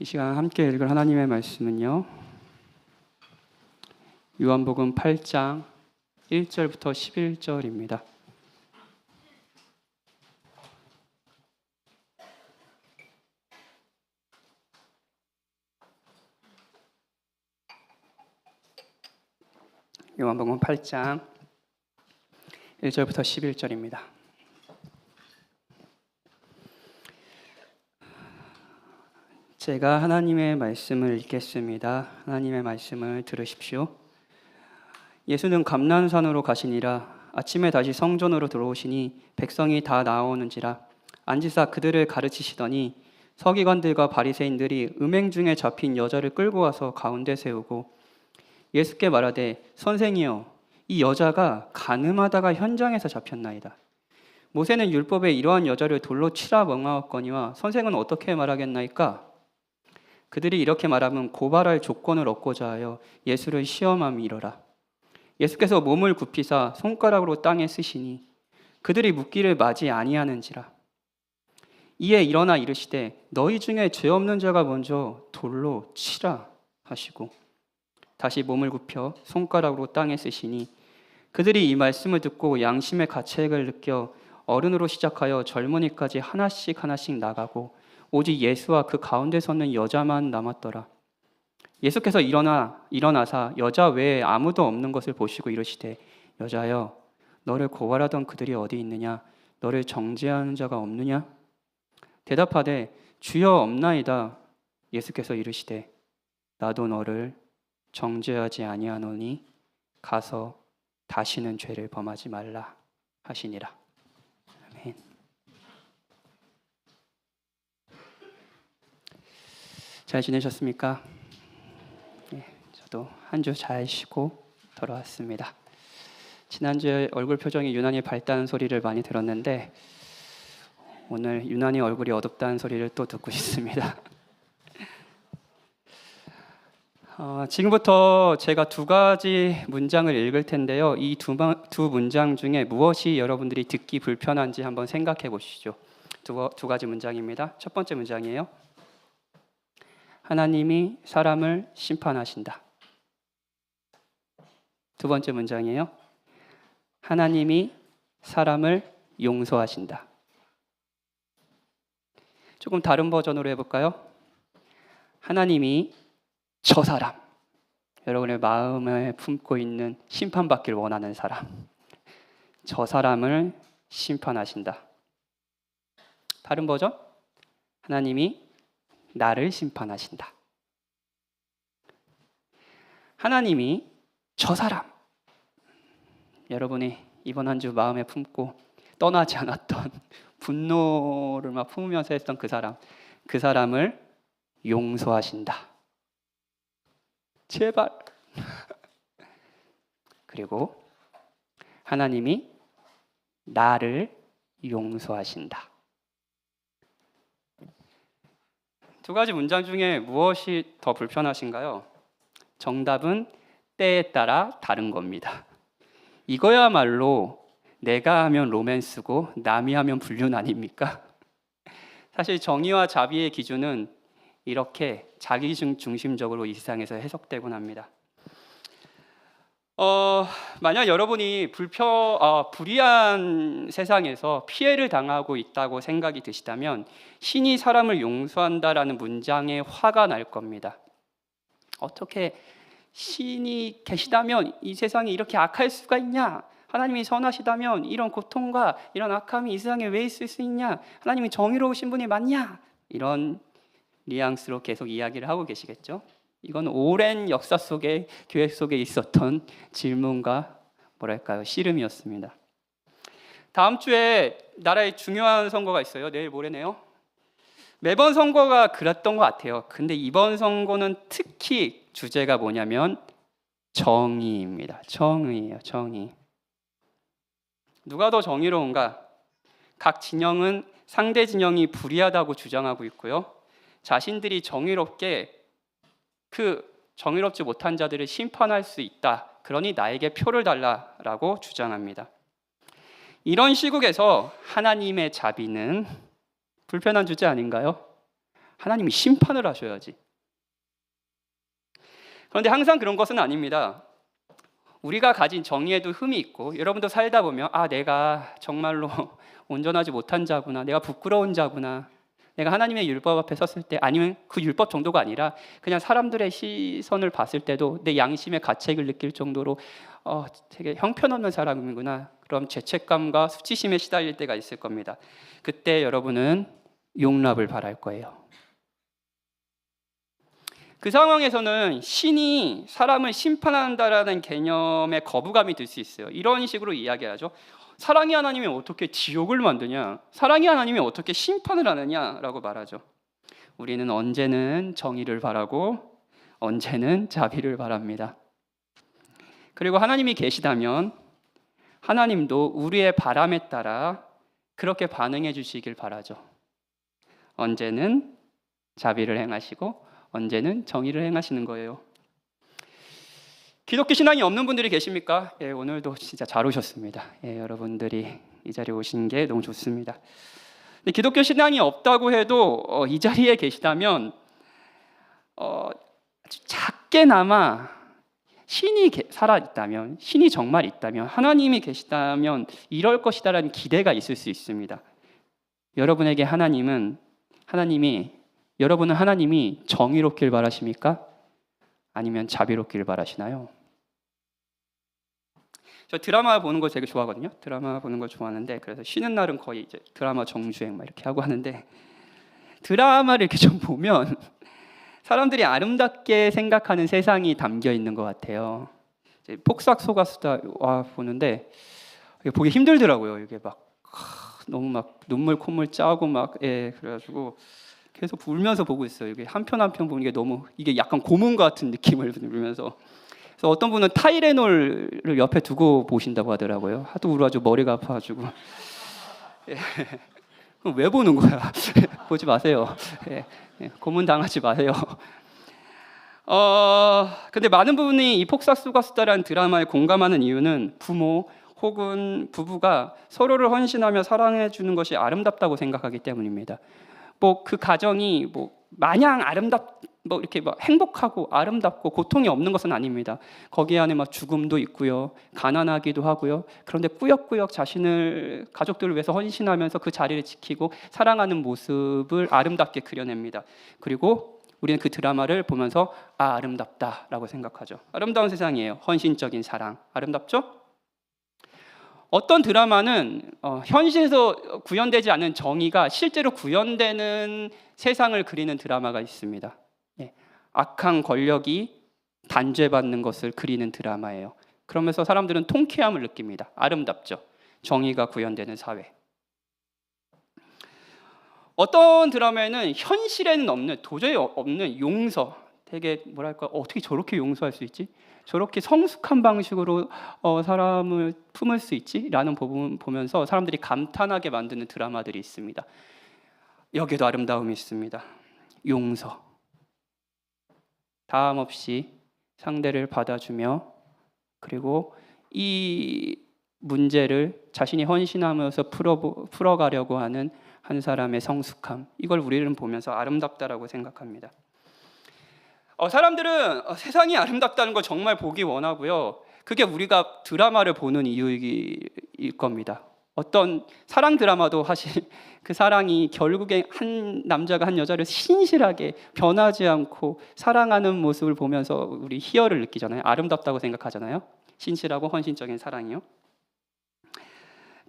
이 시간 함께 읽을 하나님의 말씀은요, 요한복음 8장 1절부터 11절입니다. 요한복음 8장 1절부터 11절입니다. 제가 하나님의 말씀을 읽겠습니다. 하나님의 말씀을 들으십시오. 예수는 감난산으로 가시니라. 아침에 다시 성전으로 들어오시니 백성이 다 나오는지라. 앉으사 그들을 가르치시더니 서기관들과 바리새인들이 음행 중에 잡힌 여자를 끌고 와서 가운데 세우고 예수께 말하되, 선생이여, 이 여자가 간음하다가 현장에서 잡혔나이다. 모세는 율법에 이러한 여자를 돌로 치라 명하였거니와 선생은 어떻게 말하겠나이까? 그들이 이렇게 말하면 고발할 조건을 얻고자 하여 예수를 시험함이러라. 예수께서 몸을 굽히사 손가락으로 땅에 쓰시니 그들이 묻기를 맞이 아니하는지라. 이에 일어나 이르시되, 너희 중에 죄 없는 자가 먼저 돌로 치라 하시고 다시 몸을 굽혀 손가락으로 땅에 쓰시니 그들이 이 말씀을 듣고 양심의 가책을 느껴 어른으로 시작하여 젊은이까지 하나씩 나가고 오직 예수와 그 가운데 섰는 여자만 남았더라. 예수께서 일어나사 여자 외에 아무도 없는 것을 보시고 이르시되, 여자여, 너를 고발하던 그들이 어디 있느냐? 너를 정죄하는 자가 없느냐? 대답하되, 주여, 없나이다. 예수께서 이르시되, 나도 너를 정죄하지 아니하노니 가서 다시는 죄를 범하지 말라 하시니라. 아멘. 잘 지내셨습니까? 네, 저도 한 주 잘 쉬고 돌아왔습니다. 지난주에 얼굴 표정이 유난히 밝다는 소리를 많이 들었는데 오늘 유난히 얼굴이 어둡다는 소리를 또 듣고 있습니다. 지금부터 제가 두 가지 문장을 읽을 텐데요. 이 두 문장 중에 무엇이 여러분들이 듣기 불편한지 한번 생각해 보시죠. 두 가지 문장입니다. 첫 번째 문장이에요. 하나님이 사람을 심판하신다. 두 번째 문장이에요. 하나님이 사람을 용서하신다. 조금 다른 버전으로 해볼까요? 하나님이 저 사람, 여러분의 마음에 품고 있는 심판받길 원하는 사람, 저 사람을 심판하신다. 다른 버전? 하나님이 나를 심판하신다. 하나님이 저 사람, 여러분이 이번 한 주 마음에 품고 떠나지 않았던 분노를 막 품으면서 했던 그 사람을 용서하신다. 제발. 그리고 하나님이 나를 용서하신다. 두 가지 문장 중에 무엇이 더 불편하신가요? 정답은 때에 따라 다른 겁니다. 이거야말로 내가 하면 로맨스고 남이 하면 불륜 아닙니까? 사실 정의와 자비의 기준은 이렇게 자기 중심적으로 이 세상에서 해석되곤 합니다. 만약 여러분이 불의한 세상에서 피해를 당하고 있다고 생각이 드시다면 신이 사람을 용서한다라는 문장에 화가 날 겁니다. 어떻게 신이 계시다면 이 세상에 이렇게 악할 수가 있냐? 하나님이 선하시다면 이런 고통과 이런 악함이 이 세상에 왜 있을 수 있냐? 하나님이 정의로우신 분이 맞냐? 이런 뉘앙스로 계속 이야기를 하고 계시겠죠? 이건 오랜 역사 속에 교회 속에 있었던 질문과 씨름이었습니다. 다음 주에 나라에 중요한 선거가 있어요. 내일 모레네요. 매번 선거가 그랬던 것 같아요. 근데 이번 선거는 특히 주제가 뭐냐면 정의입니다. 정의예요. 정의. 누가 더 정의로운가? 각 진영은 상대 진영이 불의하다고 주장하고 있고요. 자신들이 정의롭지 못한 자들을 심판할 수 있다. 그러니 나에게 표를 달라라고 주장합니다. 이런 시국에서 하나님의 자비는 불편한 주제 아닌가요? 하나님이 심판을 하셔야지. 그런데 항상 그런 것은 아닙니다. 우리가 가진 정의에도 흠이 있고, 여러분도 살다 보면 내가 정말로 온전하지 못한 자구나, 내가 부끄러운 자구나, 내가 하나님의 율법 앞에 섰을 때, 아니면 그 율법 정도가 아니라 그냥 사람들의 시선을 봤을 때도 내 양심의 가책을 느낄 정도로 되게 형편없는 사람이구나, 그럼 죄책감과 수치심에 시달릴 때가 있을 겁니다. 그때 여러분은 용납을 바랄 거예요. 그 상황에서는 신이 사람을 심판한다라는 개념에 거부감이 들 수 있어요. 이런 식으로 이야기하죠. 사랑의 하나님이 어떻게 지옥을 만드냐? 사랑의 하나님이 어떻게 심판을 하느냐라고 말하죠. 우리는 언제는 정의를 바라고 언제는 자비를 바랍니다. 그리고 하나님이 계시다면 하나님도 우리의 바람에 따라 그렇게 반응해 주시길 바라죠. 언제는 자비를 행하시고 언제는 정의를 행하시는 거예요. 기독교 신앙이 없는 분들이 계십니까? 오늘도 진짜 잘 오셨습니다. 여러분들이 이 자리에 오신 게 너무 좋습니다. 근데 기독교 신앙이 없다고 해도 이 자리에 계시다면 아주 작게나마 신이 살아있다면, 신이 정말 있다면, 하나님이 계시다면 이럴 것이다라는 기대가 있을 수 있습니다. 여러분에게 여러분은 하나님이 정의롭길 바라십니까? 아니면 자비롭길 바라시나요? 저 드라마 보는 거 되게 좋아하거든요. 드라마 보는 거 좋아하는데, 그래서 쉬는 날은 거의 이제 드라마 정주행 막 이렇게 하고 하는데, 드라마를 이렇게 좀 보면 사람들이 생각하는 세상이 담겨 있는 것 같아요. 이제 폭삭 속았수다 보는데 보기 힘들더라고요. 이게 막 너무 막 눈물 콧물 짜고 막 그래가지고 계속 울면서 보고 있어요. 이게 한 편 한 편 보는 게 너무, 이게 약간 고문 같은 느낌을 들면서. 그래서 어떤 분은 타이레놀을 옆에 두고 보신다고 하더라고요. 하도 울어가지고 머리가 아파가지고. 그럼 왜 보는 거야? 보지 마세요. 고문 당하지 마세요. 근데 많은 분이 이 폭삭 속았수다라는 드라마에 공감하는 이유는 부모 혹은 부부가 서로를 헌신하며 사랑해 주는 것이 아름답다고 생각하기 때문입니다. 그 가정이 마냥 이렇게 행복하고 아름답고 고통이 없는 것은 아닙니다. 거기 안에 죽음도 있고요, 가난하기도 하고요. 그런데 꾸역꾸역 가족들을 위해서 헌신하면서 그 자리를 지키고 사랑하는 모습을 아름답게 그려냅니다. 그리고 우리는 그 드라마를 보면서 아름답다라고 생각하죠. 아름다운 세상이에요. 헌신적인 사랑, 아름답죠? 어떤 드라마는 현실에서 구현되지 않은 정의가 실제로 구현되는 세상을 그리는 드라마가 있습니다. 악한 권력이 단죄받는 것을 그리는 드라마예요. 그러면서 사람들은 통쾌함을 느낍니다. 아름답죠? 정의가 구현되는 사회. 어떤 드라마에는 현실에는 도저히 없는 용서, 되게 어떻게 저렇게 용서할 수 있지? 저렇게 성숙한 방식으로 사람을 품을 수 있지? 라는 부분 보면서 사람들이 감탄하게 만드는 드라마들이 있습니다. 여기에도 아름다움이 있습니다. 용서. 다함 없이 상대를 받아주며, 그리고 이 문제를 자신이 헌신하면서 풀어가려고 하는 한 사람의 성숙함, 이걸 우리는 보면서 아름답다라고 생각합니다. 사람들은 세상이 아름답다는 걸 정말 보기 원하고요. 그게 우리가 드라마를 보는 이유일 겁니다. 어떤 사랑 드라마도 사실 그 사랑이 결국에 한 남자가 한 여자를 신실하게 변하지 않고 사랑하는 모습을 보면서 우리 희열을 느끼잖아요. 아름답다고 생각하잖아요. 신실하고 헌신적인 사랑이요.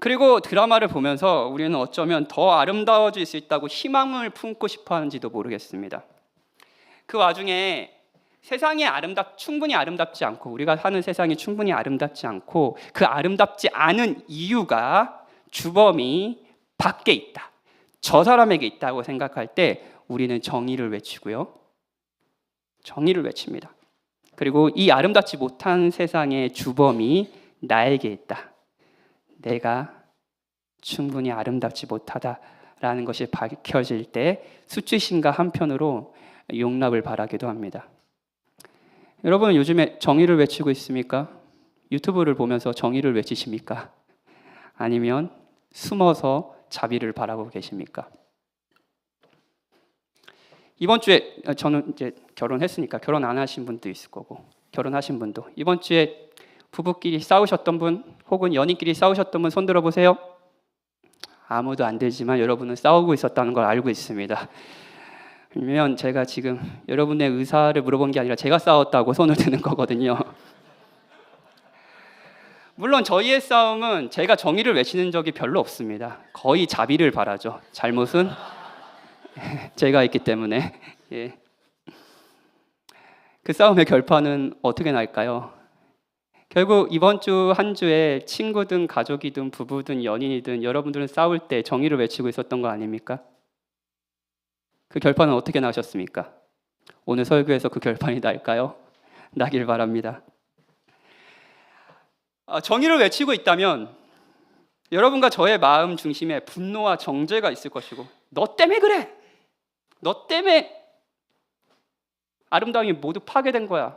그리고 드라마를 보면서 우리는 어쩌면 더 아름다워질 수 있다고 희망을 품고 싶어 하는지도 모르겠습니다. 그 와중에 세상이 충분히 아름답지 않고, 우리가 사는 세상이 충분히 아름답지 않고, 그 아름답지 않은 이유가, 주범이 밖에 있다, 저 사람에게 있다고 생각할 때 우리는 정의를 외치고요, 정의를 외칩니다. 그리고 이 아름답지 못한 세상의 주범이 나에게 있다, 내가 충분히 아름답지 못하다라는 것이 밝혀질 때 수치심과 한편으로 용납을 바라기도 합니다. 여러분은 요즘에 정의를 외치고 있습니까? 유튜브를 보면서 정의를 외치십니까? 아니면 숨어서 자비를 바라고 계십니까? 이번 주에 저는 이제 결혼했으니까 결혼 안 하신 분도 있을 거고 결혼하신 분도 이번 주에 부부끼리 싸우셨던 분 혹은 연인끼리 싸우셨던 분 손 들어보세요. 아무도 안 들지만 여러분은 싸우고 있었다는 걸 알고 있습니다. 왜냐면 제가 지금 여러분의 의사를 물어본 게 아니라 제가 싸웠다고 손을 드는 거거든요. 물론 저희의 싸움은 제가 정의를 외치는 적이 별로 없습니다. 거의 자비를 바라죠. 잘못은 제가 있기 때문에. 예. 그 싸움의 결판은 어떻게 날까요? 결국 이번 주 한 주에 친구든 가족이든 부부든 연인이든 여러분들은 싸울 때 정의를 외치고 있었던 거 아닙니까? 그 결판은 어떻게 나셨습니까? 오늘 설교에서 그 결판이 날까요? 나길 바랍니다. 정의를 외치고 있다면 여러분과 저의 마음 중심에 분노와 정죄가 있을 것이고 너 때문에 그래! 너 때문에 아름다움이 모두 파괴된 거야.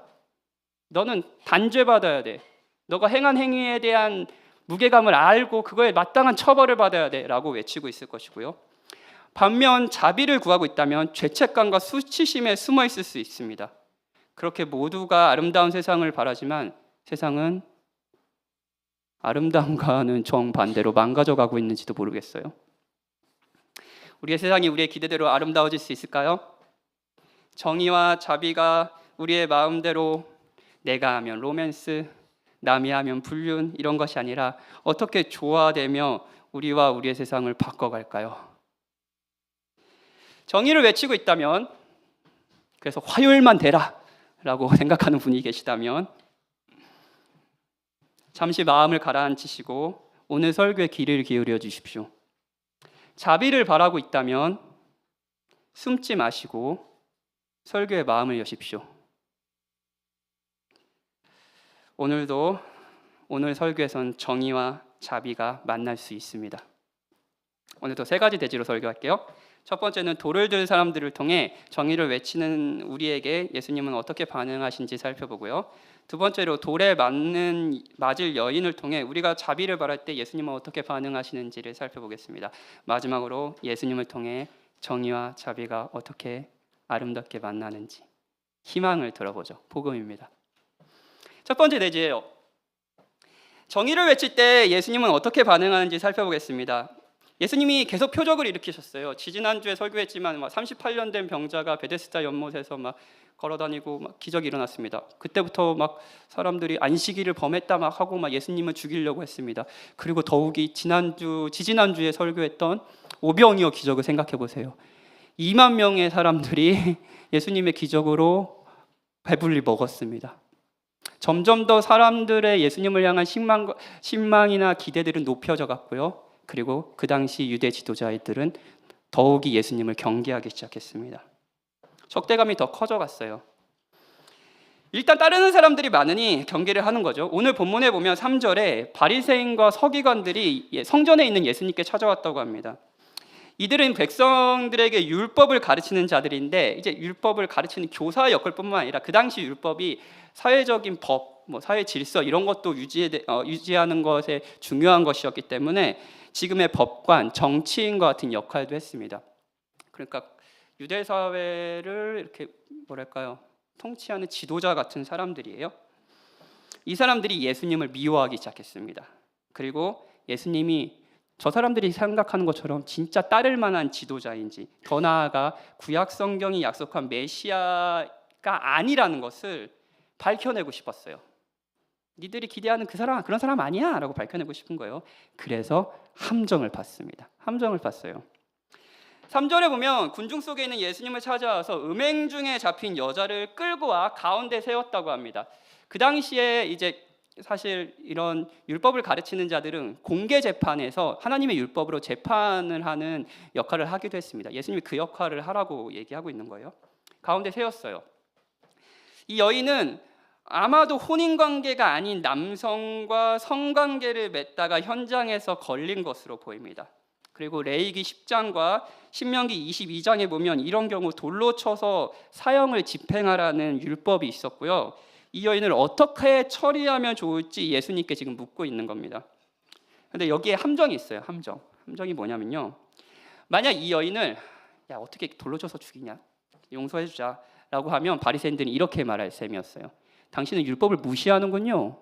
너는 단죄받아야 돼. 너가 행한 행위에 대한 무게감을 알고 그거에 마땅한 처벌을 받아야 돼 라고 외치고 있을 것이고요. 반면 자비를 구하고 있다면 죄책감과 수치심에 숨어 있을 수 있습니다. 그렇게 모두가 아름다운 세상을 바라지만 세상은 아름다움과는 정반대로 망가져가고 있는지도 모르겠어요. 우리의 세상이 우리의 기대대로 아름다워질 수 있을까요? 정의와 자비가 우리의 마음대로 내가 하면 로맨스, 남이 하면 불륜 이런 것이 아니라 어떻게 조화되며 우리와 우리의 세상을 바꿔갈까요? 정의를 외치고 있다면 그래서 화요일만 되라 라고 생각하는 분이 계시다면 잠시 마음을 가라앉히시고 오늘 설교에 귀를 기울여 주십시오. 자비를 바라고 있다면 숨지 마시고 설교에 마음을 여십시오. 오늘 설교에선 정의와 자비가 만날 수 있습니다. 오늘도 세 가지 대지로 설교할게요. 첫 번째는 돌을 들 사람들을 통해 정의를 외치는 우리에게 예수님은 어떻게 반응하신지 살펴보고요. 두 번째로 돌에 맞을 여인을 통해 우리가 자비를 바랄 때 예수님은 어떻게 반응하시는지를 살펴보겠습니다. 마지막으로 예수님을 통해 정의와 자비가 어떻게 아름답게 만나는지 희망을 들어보죠. 복음입니다. 첫 번째 대지예요. 정의를 외칠 때 예수님은 어떻게 반응하는지 살펴보겠습니다. 예수님이 계속 표적을 일으키셨어요. 지지난주에 설교했지만 38년 된 병자가 베데스다 연못에서 걸어다니고 기적이 일어났습니다. 그때부터 사람들이 안식일을 범했다 하고 예수님을 죽이려고 했습니다. 그리고 더욱이 지지난주에 설교했던 오병이어 기적을 생각해 보세요. 2만 명의 사람들이 예수님의 기적으로 배불리 먹었습니다. 점점 더 사람들의 예수님을 향한 신망이나 기대들은 높여져 갔고요. 그리고 그 당시 유대 지도자들은 더욱이 예수님을 경계하기 시작했습니다. 적대감이 더 커져갔어요. 일단 따르는 사람들이 많으니 경계를 하는 거죠. 오늘 본문에 보면 3절에 바리새인과 서기관들이 성전에 있는 예수님께 찾아왔다고 합니다. 이들은 백성들에게 율법을 가르치는 자들인데 이제 율법을 가르치는 교사의 역할뿐만 아니라 그 당시 율법이 사회적인 법, 사회 질서 이런 것도 유지하는 것에 중요한 것이었기 때문에 지금의 법관, 정치인과 같은 역할도 했습니다. 그러니까 유대 사회를 이렇게 통치하는 지도자 같은 사람들이에요. 이 사람들이 예수님을 미워하기 시작했습니다. 그리고 예수님이 저 사람들이 생각하는 것처럼 진짜 따를 만한 지도자인지 더 나아가 구약 성경이 약속한 메시아가 아니라는 것을 밝혀내고 싶었어요. 니들이 기대하는 그런 사람 아니야 라고 밝혀내고 싶은 거예요. 그래서 함정을 팠습니다. 함정을 팠어요. 3절에 보면 군중 속에 있는 예수님을 찾아와서 음행 중에 잡힌 여자를 끌고 와 가운데 세웠다고 합니다. 그 당시에 이제 사실 이런 율법을 가르치는 자들은 공개 재판에서 하나님의 율법으로 재판을 하는 역할을 하기도 했습니다. 예수님이 그 역할을 하라고 얘기하고 있는 거예요. 가운데 세웠어요. 이 여인은 아마도 혼인관계가 아닌 남성과 성관계를 맺다가 현장에서 걸린 것으로 보입니다. 그리고 레위기 10장과 신명기 22장에 보면 이런 경우 돌로 쳐서 사형을 집행하라는 율법이 있었고요. 이 여인을 어떻게 처리하면 좋을지 예수님께 지금 묻고 있는 겁니다. 그런데 여기에 함정이 있어요. 함정이 뭐냐면요. 만약 이 여인을 어떻게 돌로 쳐서 죽이냐? 용서해 주자라고 하면 바리새인들은 이렇게 말할 셈이었어요. 당신은 율법을 무시하는군요.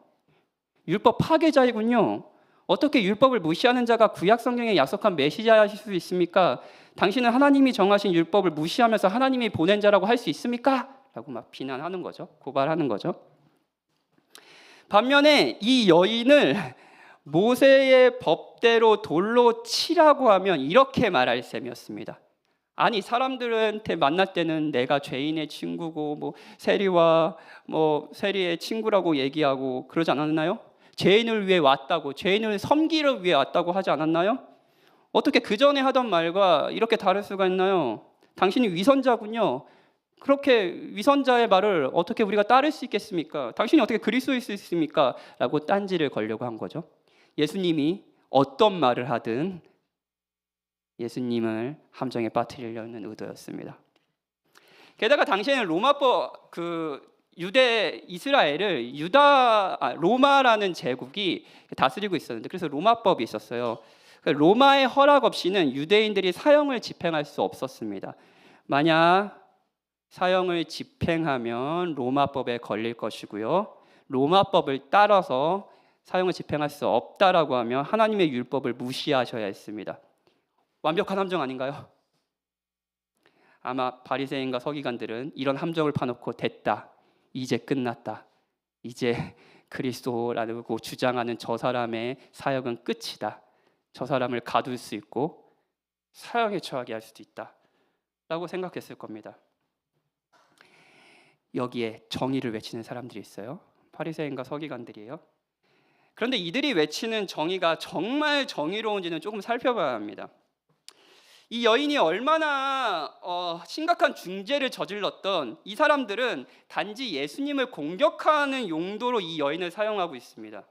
율법 파괴자이군요. 어떻게 율법을 무시하는 자가 구약 성경에 약속한 메시아이실 수 있습니까? 당신은 하나님이 정하신 율법을 무시하면서 하나님이 보낸 자라고 할 수 있습니까? 라고 막 비난하는 거죠. 고발하는 거죠. 반면에 이 여인을 모세의 법대로 돌로 치라고 하면 이렇게 말할 셈이었습니다. 아니, 사람들한테 만날 때는 내가 죄인의 친구고 세리의 친구라고 얘기하고 그러지 않았나요? 죄인을 위해 왔다고, 죄인을 섬기를 위해 왔다고 하지 않았나요? 어떻게 그 전에 하던 말과 이렇게 다를 수가 있나요? 당신이 위선자군요. 그렇게 위선자의 말을 어떻게 우리가 따를 수 있겠습니까? 당신이 어떻게 그리스도일 수 있습니까? 라고 딴지를 걸려고 한 거죠. 예수님이 어떤 말을 하든 예수님을 함정에 빠뜨리려는 의도였습니다. 게다가 당시에는 로마법, 이스라엘을 로마라는 제국이 다스리고 있었는데, 그래서 로마법이 있었어요. 로마의 허락 없이는 유대인들이 사형을 집행할 수 없었습니다. 만약 사형을 집행하면 로마법에 걸릴 것이고요. 로마법을 따라서 사형을 집행할 수 없다라고 하면 하나님의 율법을 무시하셔야 했습니다. 완벽한 함정 아닌가요? 아마 바리새인과 서기관들은 이런 함정을 파놓고 됐다, 이제 끝났다, 이제 그리스도라고 주장하는 저 사람의 사역은 끝이다, 저 사람을 가둘 수 있고 사형에 처하게 할 수도 있다 라고 생각했을 겁니다. 여기에 정의를 외치는 사람들이 있어요. 바리새인과 서기관들이에요. 그런데 이들이 외치는 정의가 정말 정의로운지는 조금 살펴봐야 합니다. 이 여인이 얼마나 심각한 중죄를 저질렀던, 이 사람들은 단지 예수님을 공격하는 용도로 이 여인을 사용하고 있습니다.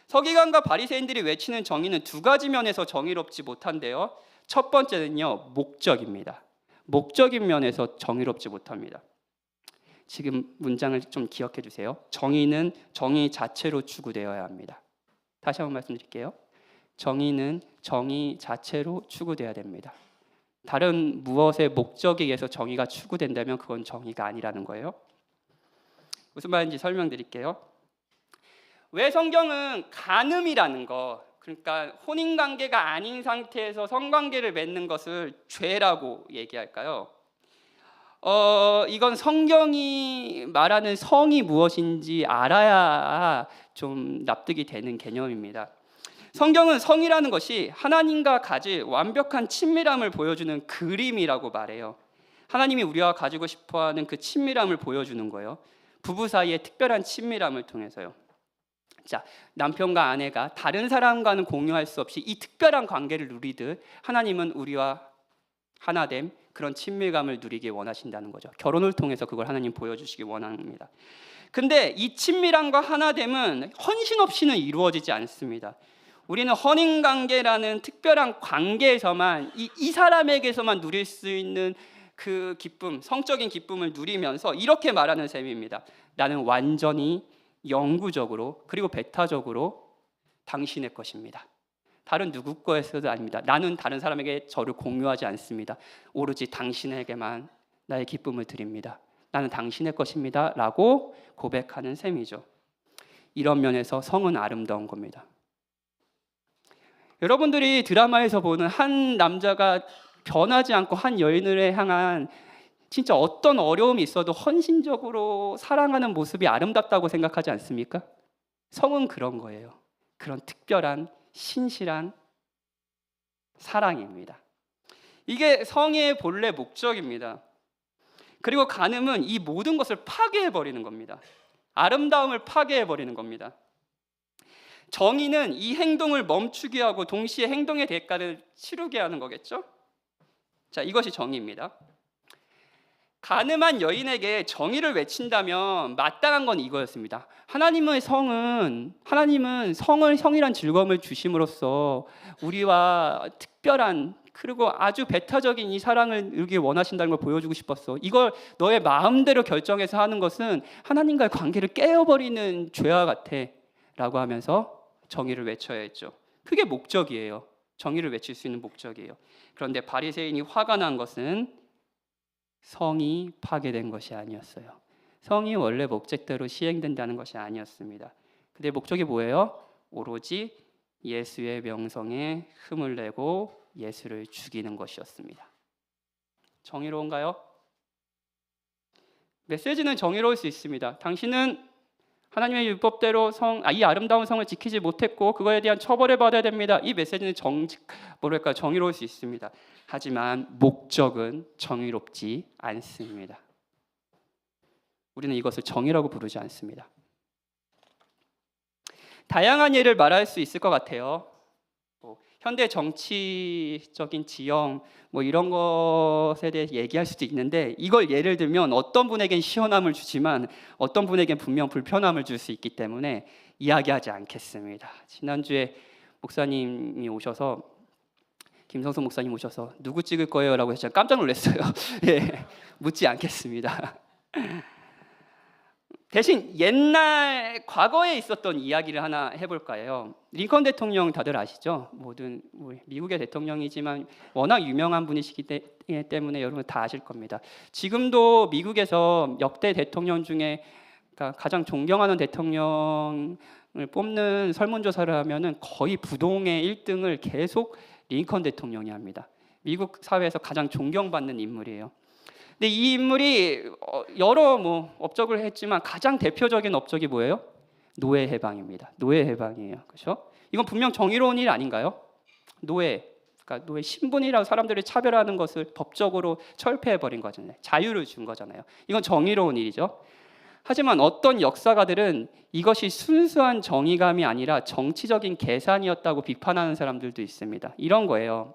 서기관과 바리새인들이 외치는 정의는 두 가지 면에서 정의롭지 못한데요. 첫 번째는요, 목적입니다. 목적인 면에서 정의롭지 못합니다. 지금 문장을 좀 기억해 주세요. 정의는 정의 자체로 추구되어야 합니다. 다시 한번 말씀드릴게요. 정의는 정의 자체로 추구돼야 됩니다. 다른 무엇의 목적에 의해서 정의가 추구된다면 그건 정의가 아니라는 거예요. 무슨 말인지 설명드릴게요. 왜 성경은 간음이라는 거, 그러니까 혼인관계가 아닌 상태에서 성관계를 맺는 것을 죄라고 얘기할까요? 이건 성경이 말하는 성이 무엇인지 알아야 좀 납득이 되는 개념입니다. 성경은 성이라는 것이 하나님과 가질 완벽한 친밀함을 보여주는 그림이라고 말해요. 하나님이 우리와 가지고 싶어하는 그 친밀함을 보여주는 거예요. 부부 사이의 특별한 친밀함을 통해서요. 자, 남편과 아내가 다른 사람과는 공유할 수 없이 이 특별한 관계를 누리듯 하나님은 우리와 하나됨, 그런 친밀감을 누리기 원하신다는 거죠. 결혼을 통해서 그걸 하나님 보여주시기 원합니다. 근데 이 친밀함과 하나됨은 헌신 없이는 이루어지지 않습니다. 우리는 헌인관계라는 특별한 관계에서만 이 사람에게서만 누릴 수 있는 그 기쁨, 성적인 기쁨을 누리면서 이렇게 말하는 셈입니다. 나는 완전히 영구적으로 그리고 배타적으로 당신의 것입니다. 다른 누구 거에서도 아닙니다. 나는 다른 사람에게 저를 공유하지 않습니다. 오로지 당신에게만 나의 기쁨을 드립니다. 나는 당신의 것입니다 라고 고백하는 셈이죠. 이런 면에서 성은 아름다운 겁니다. 여러분들이 드라마에서 보는 한 남자가 변하지 않고 한 여인을 향한 진짜 어떤 어려움이 있어도 헌신적으로 사랑하는 모습이 아름답다고 생각하지 않습니까? 성은 그런 거예요. 그런 특별한 신실한 사랑입니다. 이게 성의 본래 목적입니다. 그리고 간음은 이 모든 것을 파괴해버리는 겁니다. 아름다움을 파괴해버리는 겁니다. 정의는 이 행동을 멈추게 하고 동시에 행동의 대가를 치르게 하는 거겠죠? 자, 이것이 정의입니다. 간음한 여인에게 정의를 외친다면 마땅한 건 이거였습니다. 하나님은 성이란 즐거움을 주심으로써 우리와 특별한 그리고 아주 배타적인 이 사랑을 이루길 원하신다는 걸 보여주고 싶었어. 이걸 너의 마음대로 결정해서 하는 것은 하나님과의 관계를 깨어버리는 죄와 같아 라고 하면서 정의를 외쳐야 했죠. 그게 목적이에요. 정의를 외칠 수 있는 목적이에요. 그런데 바리새인이 화가 난 것은 성이 파괴된 것이 아니었어요. 성이 원래 목적대로 시행된다는 것이 아니었습니다. 근데 목적이 뭐예요? 오로지 예수의 명성에 흠을 내고 예수를 죽이는 것이었습니다. 정의로운가요? 메시지는 정의로울 수 있습니다. 당신은 하나님의 율법대로 이 아름다운 성을 지키지 못했고 그거에 대한 처벌을 받아야 됩니다. 이 메시지는 정의로울 수 있습니다. 하지만 목적은 정의롭지 않습니다. 우리는 이것을 정의라고 부르지 않습니다. 다양한 예를 말할 수 있을 것 같아요. 현대 정치적인 지형 이런 것에 대해 얘기할 수도 있는데 이걸 예를 들면 어떤 분에겐 시원함을 주지만 어떤 분에겐 분명 불편함을 줄 수 있기 때문에 이야기하지 않겠습니다. 지난주에 목사님이 오셔서 김성수 목사님 오셔서 누구 찍을 거예요? 라고 해서 깜짝 놀랐어요. 예, 묻지 않겠습니다. 대신 옛날 과거에 있었던 이야기를 하나 해볼까 해요. 링컨 대통령 다들 아시죠? 모든 미국의 대통령이지만 워낙 유명한 분이시기 때문에 여러분 다 아실 겁니다. 지금도 미국에서 역대 대통령 중에 가장 존경하는 대통령을 뽑는 설문조사를 하면은 거의 부동의 1등을 계속 링컨 대통령이 합니다. 미국 사회에서 가장 존경받는 인물이에요. 근데 이 인물이 여러 업적을 했지만 가장 대표적인 업적이 뭐예요? 노예 해방입니다. 노예 해방이에요. 그렇죠? 이건 분명 정의로운 일 아닌가요? 그러니까 노예 신분이라고 사람들을 차별하는 것을 법적으로 철폐해 버린 거잖아요. 자유를 준 거잖아요. 이건 정의로운 일이죠. 하지만 어떤 역사가들은 이것이 순수한 정의감이 아니라 정치적인 계산이었다고 비판하는 사람들도 있습니다. 이런 거예요.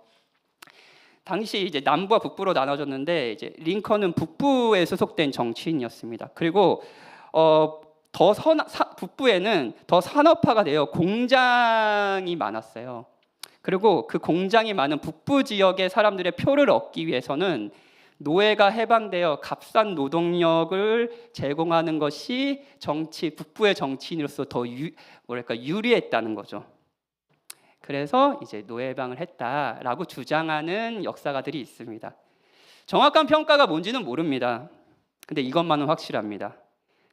당시 이제 남부와 북부로 나눠졌는데 이제 링컨은 북부에 소속된 정치인이었습니다. 그리고 북부에는 더 산업화가 되어 공장이 많았어요. 그리고 그 공장이 많은 북부 지역의 사람들의 표를 얻기 위해서는 노예가 해방되어 값싼 노동력을 제공하는 것이 북부의 정치인으로서 더 유리했다는 거죠. 그래서 이제 노예 해방을 했다라고 주장하는 역사가들이 있습니다. 정확한 평가가 뭔지는 모릅니다. 근데 이것만은 확실합니다.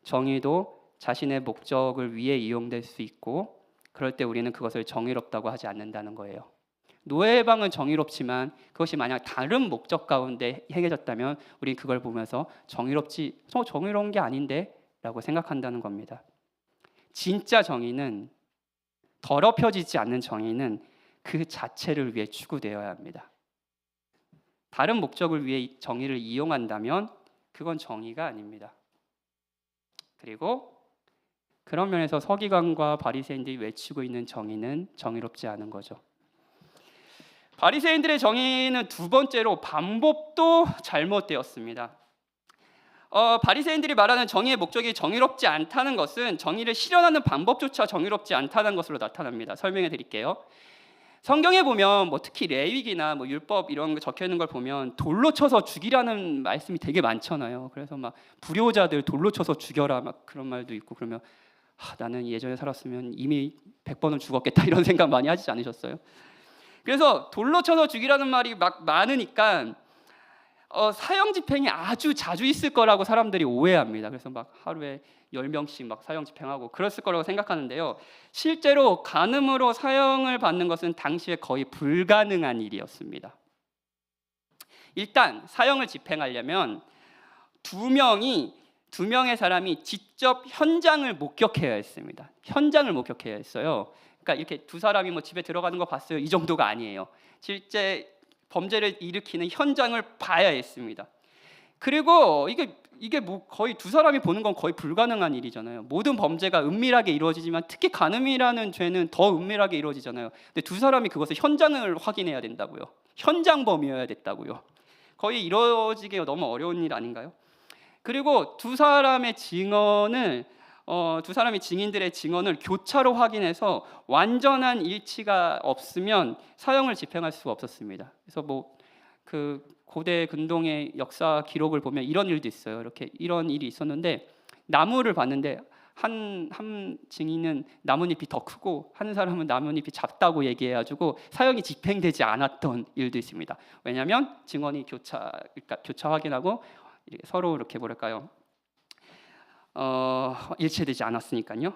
정의도 자신의 목적을 위해 이용될 수 있고 그럴 때 우리는 그것을 정의롭다고 하지 않는다는 거예요. 노예 해방은 정의롭지만 그것이 만약 다른 목적 가운데 행해졌다면 우리는 그걸 보면서 정의로운 게 아닌데 라고 생각한다는 겁니다. 진짜 정의는 더럽혀지지 않는 정의는 그 자체를 위해 추구되어야 합니다. 다른 목적을 위해 정의를 이용한다면 그건 정의가 아닙니다. 그리고 그런 면에서 서기관과 바리새인들이 외치고 있는 정의는 정의롭지 않은 거죠. 바리새인들의 정의는 두 번째로 방법도 잘못되었습니다. 바리새인들이 말하는 정의의 목적이 정의롭지 않다는 것은 정의를 실현하는 방법조차 정의롭지 않다는 것으로 나타납니다. 설명해 드릴게요. 성경에 보면 특히 레위기나 율법 이런 거 적혀 있는 걸 보면 돌로 쳐서 죽이라는 말씀이 되게 많잖아요. 그래서 불효자들 돌로 쳐서 죽여라 그런 말도 있고 그러면 나는 예전에 살았으면 이미 100번은 죽었겠다 이런 생각 많이 하지 않으셨어요? 그래서 돌로 쳐서 죽이라는 말이 많으니까 사형 집행이 아주 자주 있을 거라고 사람들이 오해합니다. 그래서 하루에 10명씩 사형 집행하고 그랬을 거라고 생각하는데요. 실제로 간음으로 사형을 받는 것은 당시에 거의 불가능한 일이었습니다. 일단 사형을 집행하려면 두 명의 사람이 직접 현장을 목격해야 했습니다. 현장을 목격해야 했어요. 그러니까 이렇게 두 사람이 집에 들어가는 거 봤어요. 이 정도가 아니에요. 실제 범죄를 일으키는 현장을 봐야 했습니다. 그리고 이게 거의 두 사람이 보는 건 거의 불가능한 일이잖아요. 모든 범죄가 은밀하게 이루어지지만 특히 간음이라는 죄는 더 은밀하게 이루어지잖아요. 근데 두 사람이 그것을 현장을 확인해야 된다고요. 현장범이어야 됐다고요. 거의 이루어지기가 너무 어려운 일 아닌가요? 그리고 두 사람의 증인들의 증언을 교차로 확인해서 완전한 일치가 없으면 사형을 집행할 수가 없었습니다. 그래서 그 고대 근동의 역사 기록을 보면 이런 일도 있어요. 이런 일이 있었는데 나무를 봤는데 한 증인은 나뭇잎이 더 크고 한 사람은 나뭇잎이 작다고 얘기해가지고 사형이 집행되지 않았던 일도 있습니다. 왜냐하면 증언이 교차 확인하고 서로 이렇게 뭐랄까요? 일치되지 않았으니까요.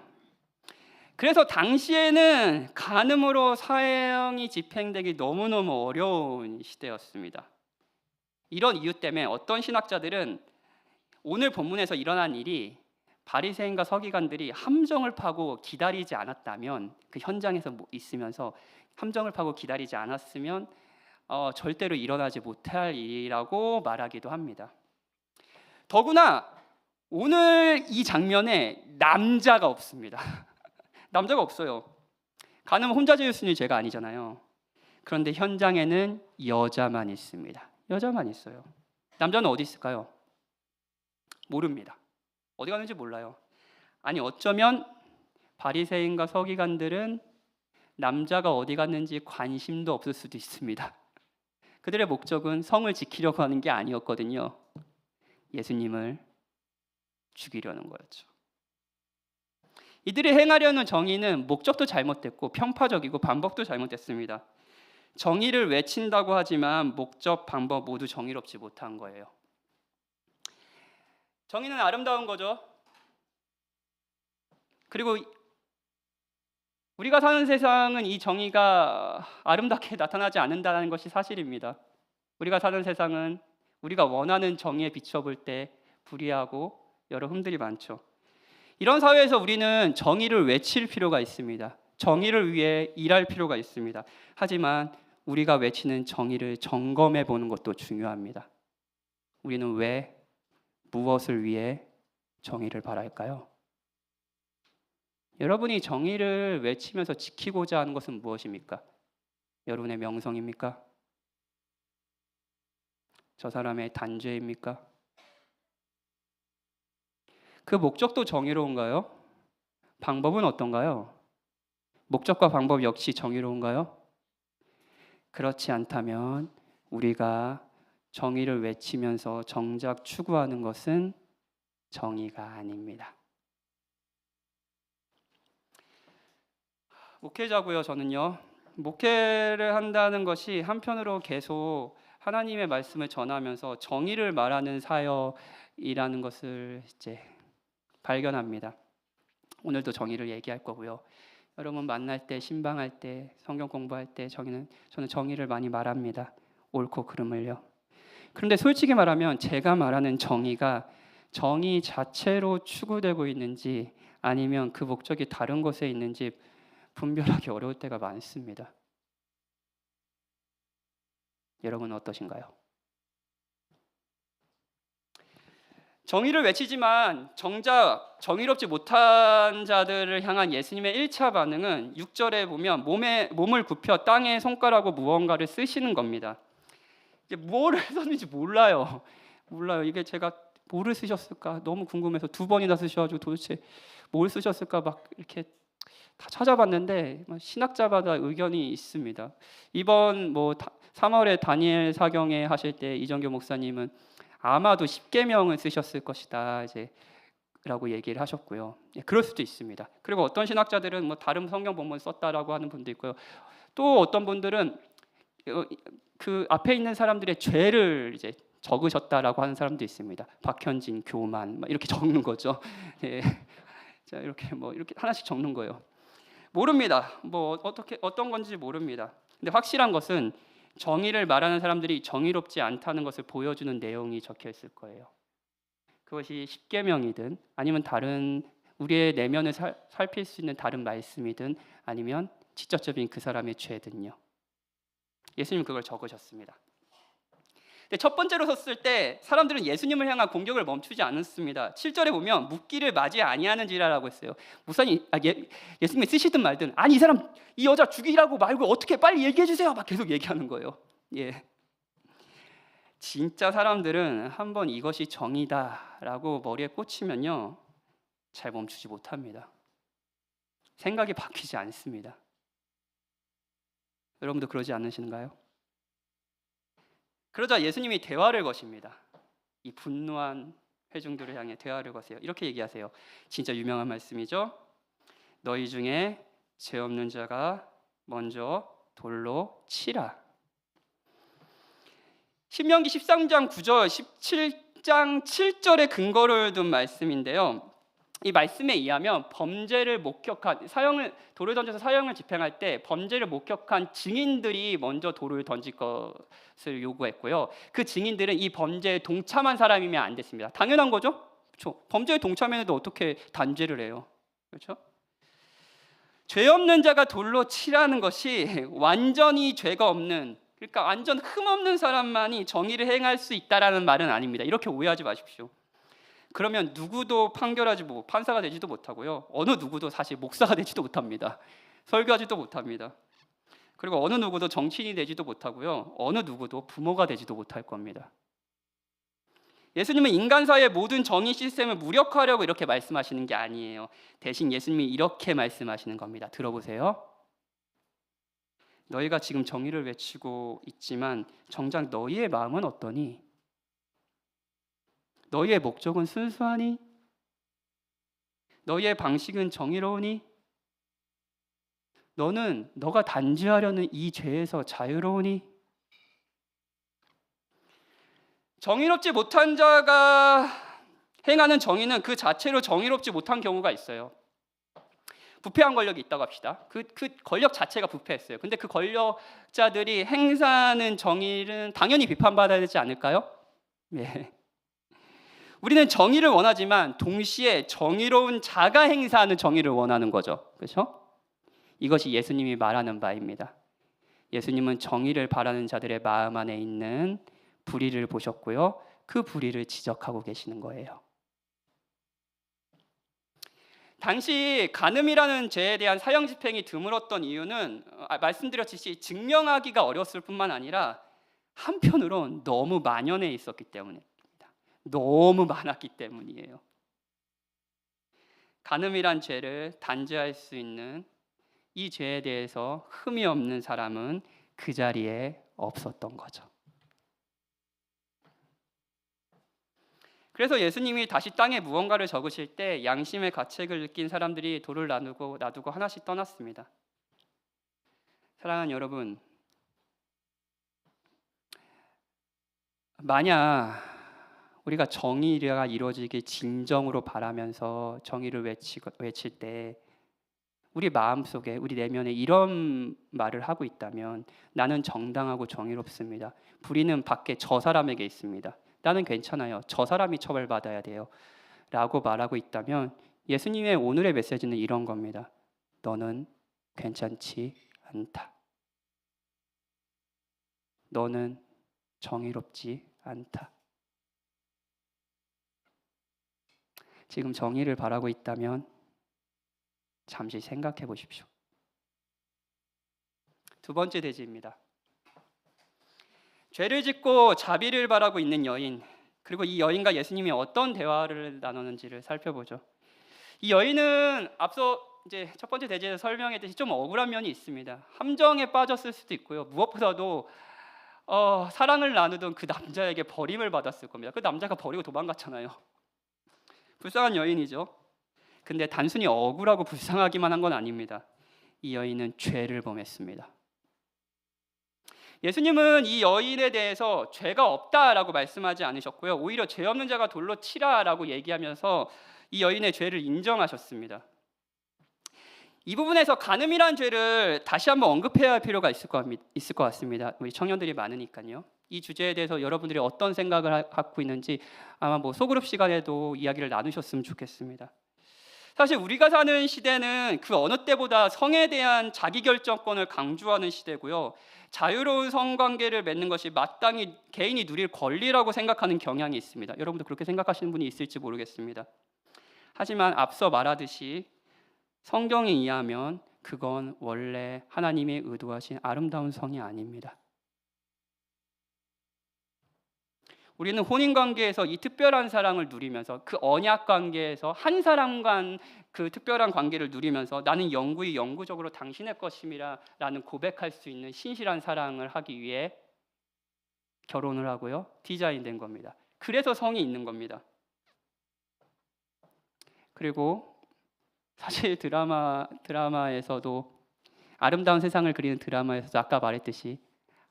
그래서 당시에는 간음으로 사형이 집행되기 너무너무 어려운 시대였습니다. 이런 이유 때문에 어떤 신학자들은 오늘 본문에서 일어난 일이 바리새인과 서기관들이 함정을 파고 기다리지 않았다면, 그 현장에서 있으면서 함정을 파고 기다리지 않았으면 절대로 일어나지 못할 일이라고 말하기도 합니다. 더구나 오늘 이 장면에 남자가 없습니다. 남자가 없어요. 간음은 혼자 지을 수 있는 죄가 아니잖아요. 그런데 현장에는 여자만 있습니다. 여자만 있어요. 남자는 어디 있을까요? 모릅니다. 어디 갔는지 몰라요. 아니 어쩌면 바리새인과 서기관들은 남자가 어디 갔는지 관심도 없을 수도 있습니다. 그들의 목적은 성을 지키려고 하는 게 아니었거든요. 예수님을 죽이려는 거였죠. 이들이 행하려는 정의는 목적도 잘못됐고 편파적이고 방법도 잘못됐습니다. 정의를 외친다고 하지만 목적, 방법 모두 정의롭지 못한 거예요. 정의는 아름다운 거죠. 그리고 우리가 사는 세상은 이 정의가 아름답게 나타나지 않는다는 것이 사실입니다. 우리가 사는 세상은 우리가 원하는 정의에 비춰볼 때 불이하고 여러 흠들이 많죠. 이런 사회에서 우리는 정의를 외칠 필요가 있습니다. 정의를 위해 일할 필요가 있습니다. 하지만 우리가 외치는 정의를 점검해 보는 것도 중요합니다. 우리는 왜, 무엇을 위해 정의를 바랄까요? 여러분이 정의를 외치면서 지키고자 하는 것은 무엇입니까? 여러분의 명성입니까? 저 사람의 단죄입니까? 그 목적도 정의로운가요? 방법은 어떤가요? 목적과 방법 역시 정의로운가요? 그렇지 않다면 우리가 정의를 외치면서 정작 추구하는 것은 정의가 아닙니다. 목회자고요. 저는요. 목회를 한다는 것이 한편으로 계속 하나님의 말씀을 전하면서 정의를 말하는 사역이라는 것을 이제 발견합니다. 오늘도 정의를 얘기할 거고요. 여러분 만날 때, 신방할 때, 성경 공부할 때 저는 정의를 많이 말합니다. 옳고 그름을요. 그런데 솔직히 말하면 제가 말하는 정의가 정의 자체로 추구되고 있는지 아니면 그 목적이 다른 곳에 있는지 분별하기 어려울 때가 많습니다. 여러분은 어떠신가요? 정의를 외치지만 정작 정의롭지 못한 자들을 향한 예수님의 1차 반응은 6절에 보면 몸을 굽혀 땅에 손가락으로 무언가를 쓰시는 겁니다. 이제 뭘 썼는지 몰라요. 이게 제가 뭐를 쓰셨을까 너무 궁금해서 2번이나 쓰셔가지고 도대체 뭘 쓰셨을까 막 이렇게 다 찾아봤는데 신학자마다 의견이 있습니다. 이번 3월에 다니엘 사경에 하실 때 이정교 목사님은 아마도 10계명을 쓰셨을 것이다 라고 얘기를 하셨고요. 그럴 수도 있습니다. 그리고 어떤 신학자들은 다른 성경 본문 썼다라고 하는 분도 있고요. 또 어떤 분들은 그 앞에 있는 사람들의 죄를 이제 적으셨다라고 하는 사람도 있습니다. 박현진, 교만 이렇게 적는 거죠. 네. 자, 이렇게 하나씩 적는 거예요. 모릅니다. 어떤 건지 모릅니다. 근데 확실한 것은 정의를 말하는 사람들이 정의롭지 않다는 것을 보여주는 내용이 적혀 있을 거예요. 그것이 십계명이든 아니면 다른 우리의 내면을 살필 수 있는 다른 말씀이든 아니면 직접적인 그 사람의 죄든요. 예수님은 그걸 적으셨습니다. 근데 첫 번째로 섰을 때 사람들은 예수님을 향한 공격을 멈추지 않았습니다. 7절에 보면 묻기를 맞이 아니하는지라라고 했어요. 목사님, 예수님이 쓰시든 말든 아니 이 여자 죽이라고 말고 어떻게 빨리 얘기해 주세요. 막 계속 얘기하는 거예요. 예. 진짜 사람들은 한번 이것이 정의다라고 머리에 꽂히면요 잘 멈추지 못합니다. 생각이 바뀌지 않습니다. 여러분도 그러지 않으신가요? 그러자 예수님이 대화를 거십니다. 이 분노한 회중들을 향해 대화를 거세요. 이렇게 얘기하세요. 진짜 유명한 말씀이죠. 너희 중에 죄 없는 자가 먼저 돌로 치라. 신명기 13장 9절, 10장 7절에 근거를 둔 말씀인데요. 이 말씀에 의하면 범죄를 목격한 돌을 던져서 사형을 집행할 때 범죄를 목격한 증인들이 먼저 돌을 던질 것을 요구했고요. 그 증인들은 이 범죄에 동참한 사람이면 안 됐습니다. 당연한 거죠? 그렇죠? 범죄에 동참했는데 어떻게 단죄를 해요? 그렇죠? 죄 없는 자가 돌로 치라는 것이 완전히 죄가 없는, 그러니까 완전 흠없는 사람만이 정의를 행할 수 있다라는 말은 아닙니다. 이렇게 오해하지 마십시오. 그러면 누구도 판사가 되지도 못하고요. 어느 누구도 사실 목사가 되지도 못합니다. 설교하지도 못합니다. 그리고 어느 누구도 정치인이 되지도 못하고요. 어느 누구도 부모가 되지도 못할 겁니다. 예수님은 인간사의 모든 정의 시스템을 무력화하려고 이렇게 말씀하시는 게 아니에요. 대신 예수님이 이렇게 말씀하시는 겁니다. 들어보세요. 너희가 지금 정의를 외치고 있지만 정작 너희의 마음은 어떠니? 너희의 목적은 순수하니? 너희의 방식은 정의로우니? 너가 단죄하려는 이 죄에서 자유로우니? 정의롭지 못한 자가 행하는 정의는 그 자체로 정의롭지 못한 경우가 있어요. 부패한 권력이 있다고 합시다. 그 권력 자체가 부패했어요. 근데 그 권력자들이 행사하는 정의는 당연히 비판받아야 되지 않을까요? 네. 우리는 정의를 원하지만 동시에 정의로운 자가 행사하는 정의를 원하는 거죠. 그렇죠? 이것이 예수님이 말하는 바입니다. 예수님은 정의를 바라는 자들의 마음 안에 있는 불의를 보셨고요. 그 불의를 지적하고 계시는 거예요. 당시 간음이라는 죄에 대한 사형 집행이 드물었던 이유는 말씀드렸듯이 증명하기가 어려웠을 뿐만 아니라 한편으론 너무 만연해 있었기 때문입니다. 너무 많았기 때문이에요. 간음이란 죄를 단죄할 수 있는 이 죄에 대해서 흠이 없는 사람은 그 자리에 없었던 거죠. 그래서 예수님이 다시 땅에 무언가를 적으실 때 양심의 가책을 느낀 사람들이 돌을 놔두고 하나씩 떠났습니다. 사랑하는 여러분, 만약 우리가 정의가 이루어지길 진정으로 바라면서 정의를 외칠 때 우리 마음속에, 우리 내면에 이런 말을 하고 있다면 나는 정당하고 정의롭습니다. 불의는 밖에 저 사람에게 있습니다. 나는 괜찮아요. 저 사람이 처벌받아야 돼요. 라고 말하고 있다면 예수님의 오늘의 메시지는 이런 겁니다. 너는 괜찮지 않다. 너는 정의롭지 않다. 지금 정의를 바라고 있다면 잠시 생각해 보십시오. 두 번째 대지입니다. 죄를 짓고 자비를 바라고 있는 여인, 그리고 이 여인과 예수님이 어떤 대화를 나누는지를 살펴보죠. 이 여인은 앞서 이제 첫 번째 대지에서 설명했듯이 좀 억울한 면이 있습니다. 함정에 빠졌을 수도 있고요. 무엇보다도 사랑을 나누던 그 남자에게 버림을 받았을 겁니다. 그 남자가 버리고 도망갔잖아요. 불쌍한 여인이죠. 근데 단순히 억울하고 불쌍하기만 한 건 아닙니다. 이 여인은 죄를 범했습니다. 예수님은 이 여인에 대해서 죄가 없다라고 말씀하지 않으셨고요. 오히려 죄 없는 자가 돌로 치라라고 얘기하면서 이 여인의 죄를 인정하셨습니다. 이 부분에서 간음이란 죄를 다시 한번 언급해야 할 필요가 있을 것 같습니다. 우리 청년들이 많으니까요. 이 주제에 대해서 여러분들이 어떤 생각을 갖고 있는지 아마 소그룹 시간에도 이야기를 나누셨으면 좋겠습니다. 사실 우리가 사는 시대는 그 어느 때보다 성에 대한 자기결정권을 강조하는 시대고요. 자유로운 성관계를 맺는 것이 마땅히 개인이 누릴 권리라고 생각하는 경향이 있습니다. 여러분도 그렇게 생각하시는 분이 있을지 모르겠습니다. 하지만 앞서 말하듯이 성경에 의하면 그건 원래 하나님이 의도하신 아름다운 성이 아닙니다. 우리는 혼인관계에서 이 특별한 사랑을 누리면서 그 언약관계에서 한 사람과 그 특별한 관계를 누리면서 나는 영구적으로 당신의 것임이라 라는 고백할 수 있는 신실한 사랑을 하기 위해 결혼을 하고요. 디자인된 겁니다. 그래서 성이 있는 겁니다. 그리고 사실 드라마에서도 아름다운 세상을 그리는 드라마에서도 아까 말했듯이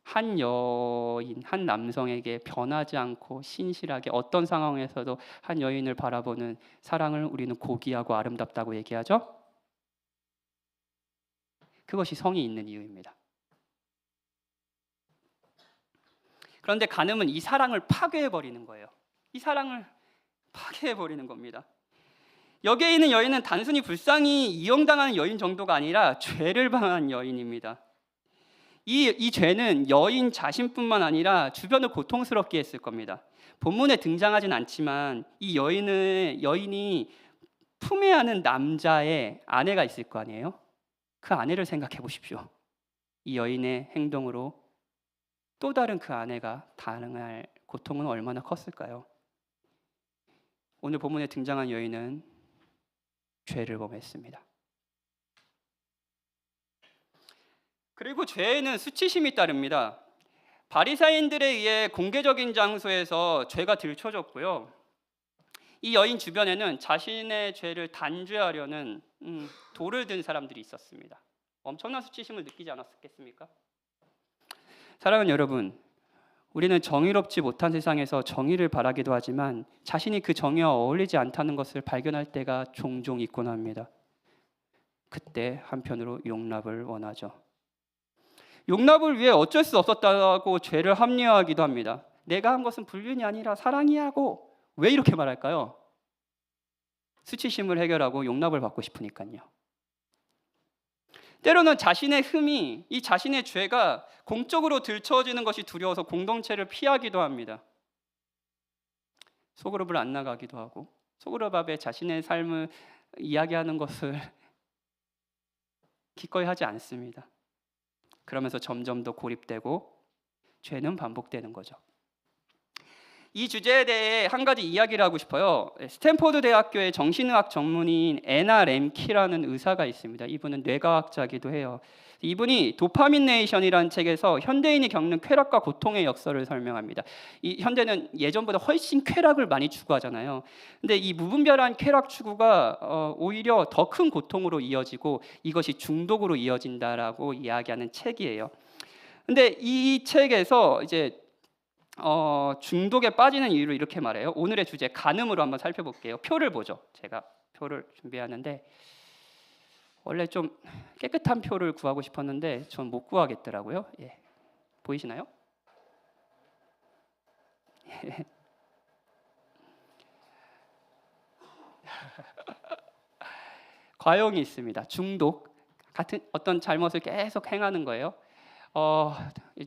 한 여인, 한 남성에게 변하지 않고 신실하게 어떤 상황에서도 한 여인을 바라보는 사랑을 우리는 고귀하고 아름답다고 얘기하죠. 그것이 성이 있는 이유입니다. 그런데 간음은 이 사랑을 파괴해버리는 거예요. 이 사랑을 파괴해버리는 겁니다. 여기에 있는 여인은 단순히 불쌍히 이용당하는 여인 정도가 아니라 죄를 범한 여인입니다. 이 죄는 여인 자신뿐만 아니라 주변을 고통스럽게 했을 겁니다. 본문에 등장하진 않지만 이 여인이 품에 안은 남자의 아내가 있을 거 아니에요? 그 아내를 생각해 보십시오. 이 여인의 행동으로 또 다른 그 아내가 당할 고통은 얼마나 컸을까요? 오늘 본문에 등장한 여인은 죄를 범했습니다. 그리고 죄에는 수치심이 따릅니다. 바리사인들에 의해 공개적인 장소에서 죄가 들춰졌고요. 이 여인 주변에는 자신의 죄를 단죄하려는 돌을 든 사람들이 있었습니다. 엄청난 수치심을 느끼지 않았겠습니까? 사랑하는 여러분, 우리는 정의롭지 못한 세상에서 정의를 바라기도 하지만 자신이 그 정의와 어울리지 않다는 것을 발견할 때가 종종 있곤 합니다. 그때 한편으로 용납을 원하죠. 용납을 위해 어쩔 수 없었다고 죄를 합리화하기도 합니다. 내가 한 것은 불륜이 아니라 사랑이야 하고 왜 이렇게 말할까요? 수치심을 해결하고 용납을 받고 싶으니까요. 때로는 자신의 흠이, 이 자신의 죄가 공적으로 들춰지는 것이 두려워서 공동체를 피하기도 합니다. 소그룹을 안 나가기도 하고 소그룹 앞에 자신의 삶을 이야기하는 것을 기꺼이 하지 않습니다. 그러면서 점점 더 고립되고 죄는 반복되는 거죠. 이 주제에 대해 한 가지 이야기를 하고 싶어요. 스탠포드 대학교의 정신의학 전문의인 애나 램키라는 의사가 있습니다. 이분은 뇌과학자이기도 해요. 이분이 도파민 네이션이라는 책에서 현대인이 겪는 쾌락과 고통의 역설을 설명합니다. 이 현대는 예전보다 훨씬 쾌락을 많이 추구하잖아요. 근데 이 무분별한 쾌락 추구가 오히려 더 큰 고통으로 이어지고 이것이 중독으로 이어진다라고 이야기하는 책이에요. 근데 이 책에서 이제 중독에 빠지는 이유를 이렇게 말해요. 오늘의 주제 간음으로 한번 살펴볼게요. 표를 보죠. 제가 표를 준비하는데 원래 좀 깨끗한 표를 구하고 싶었는데 전 못 구하겠더라고요. 예. 보이시나요? 과용이 있습니다. 중독, 같은 어떤 잘못을 계속 행하는 거예요.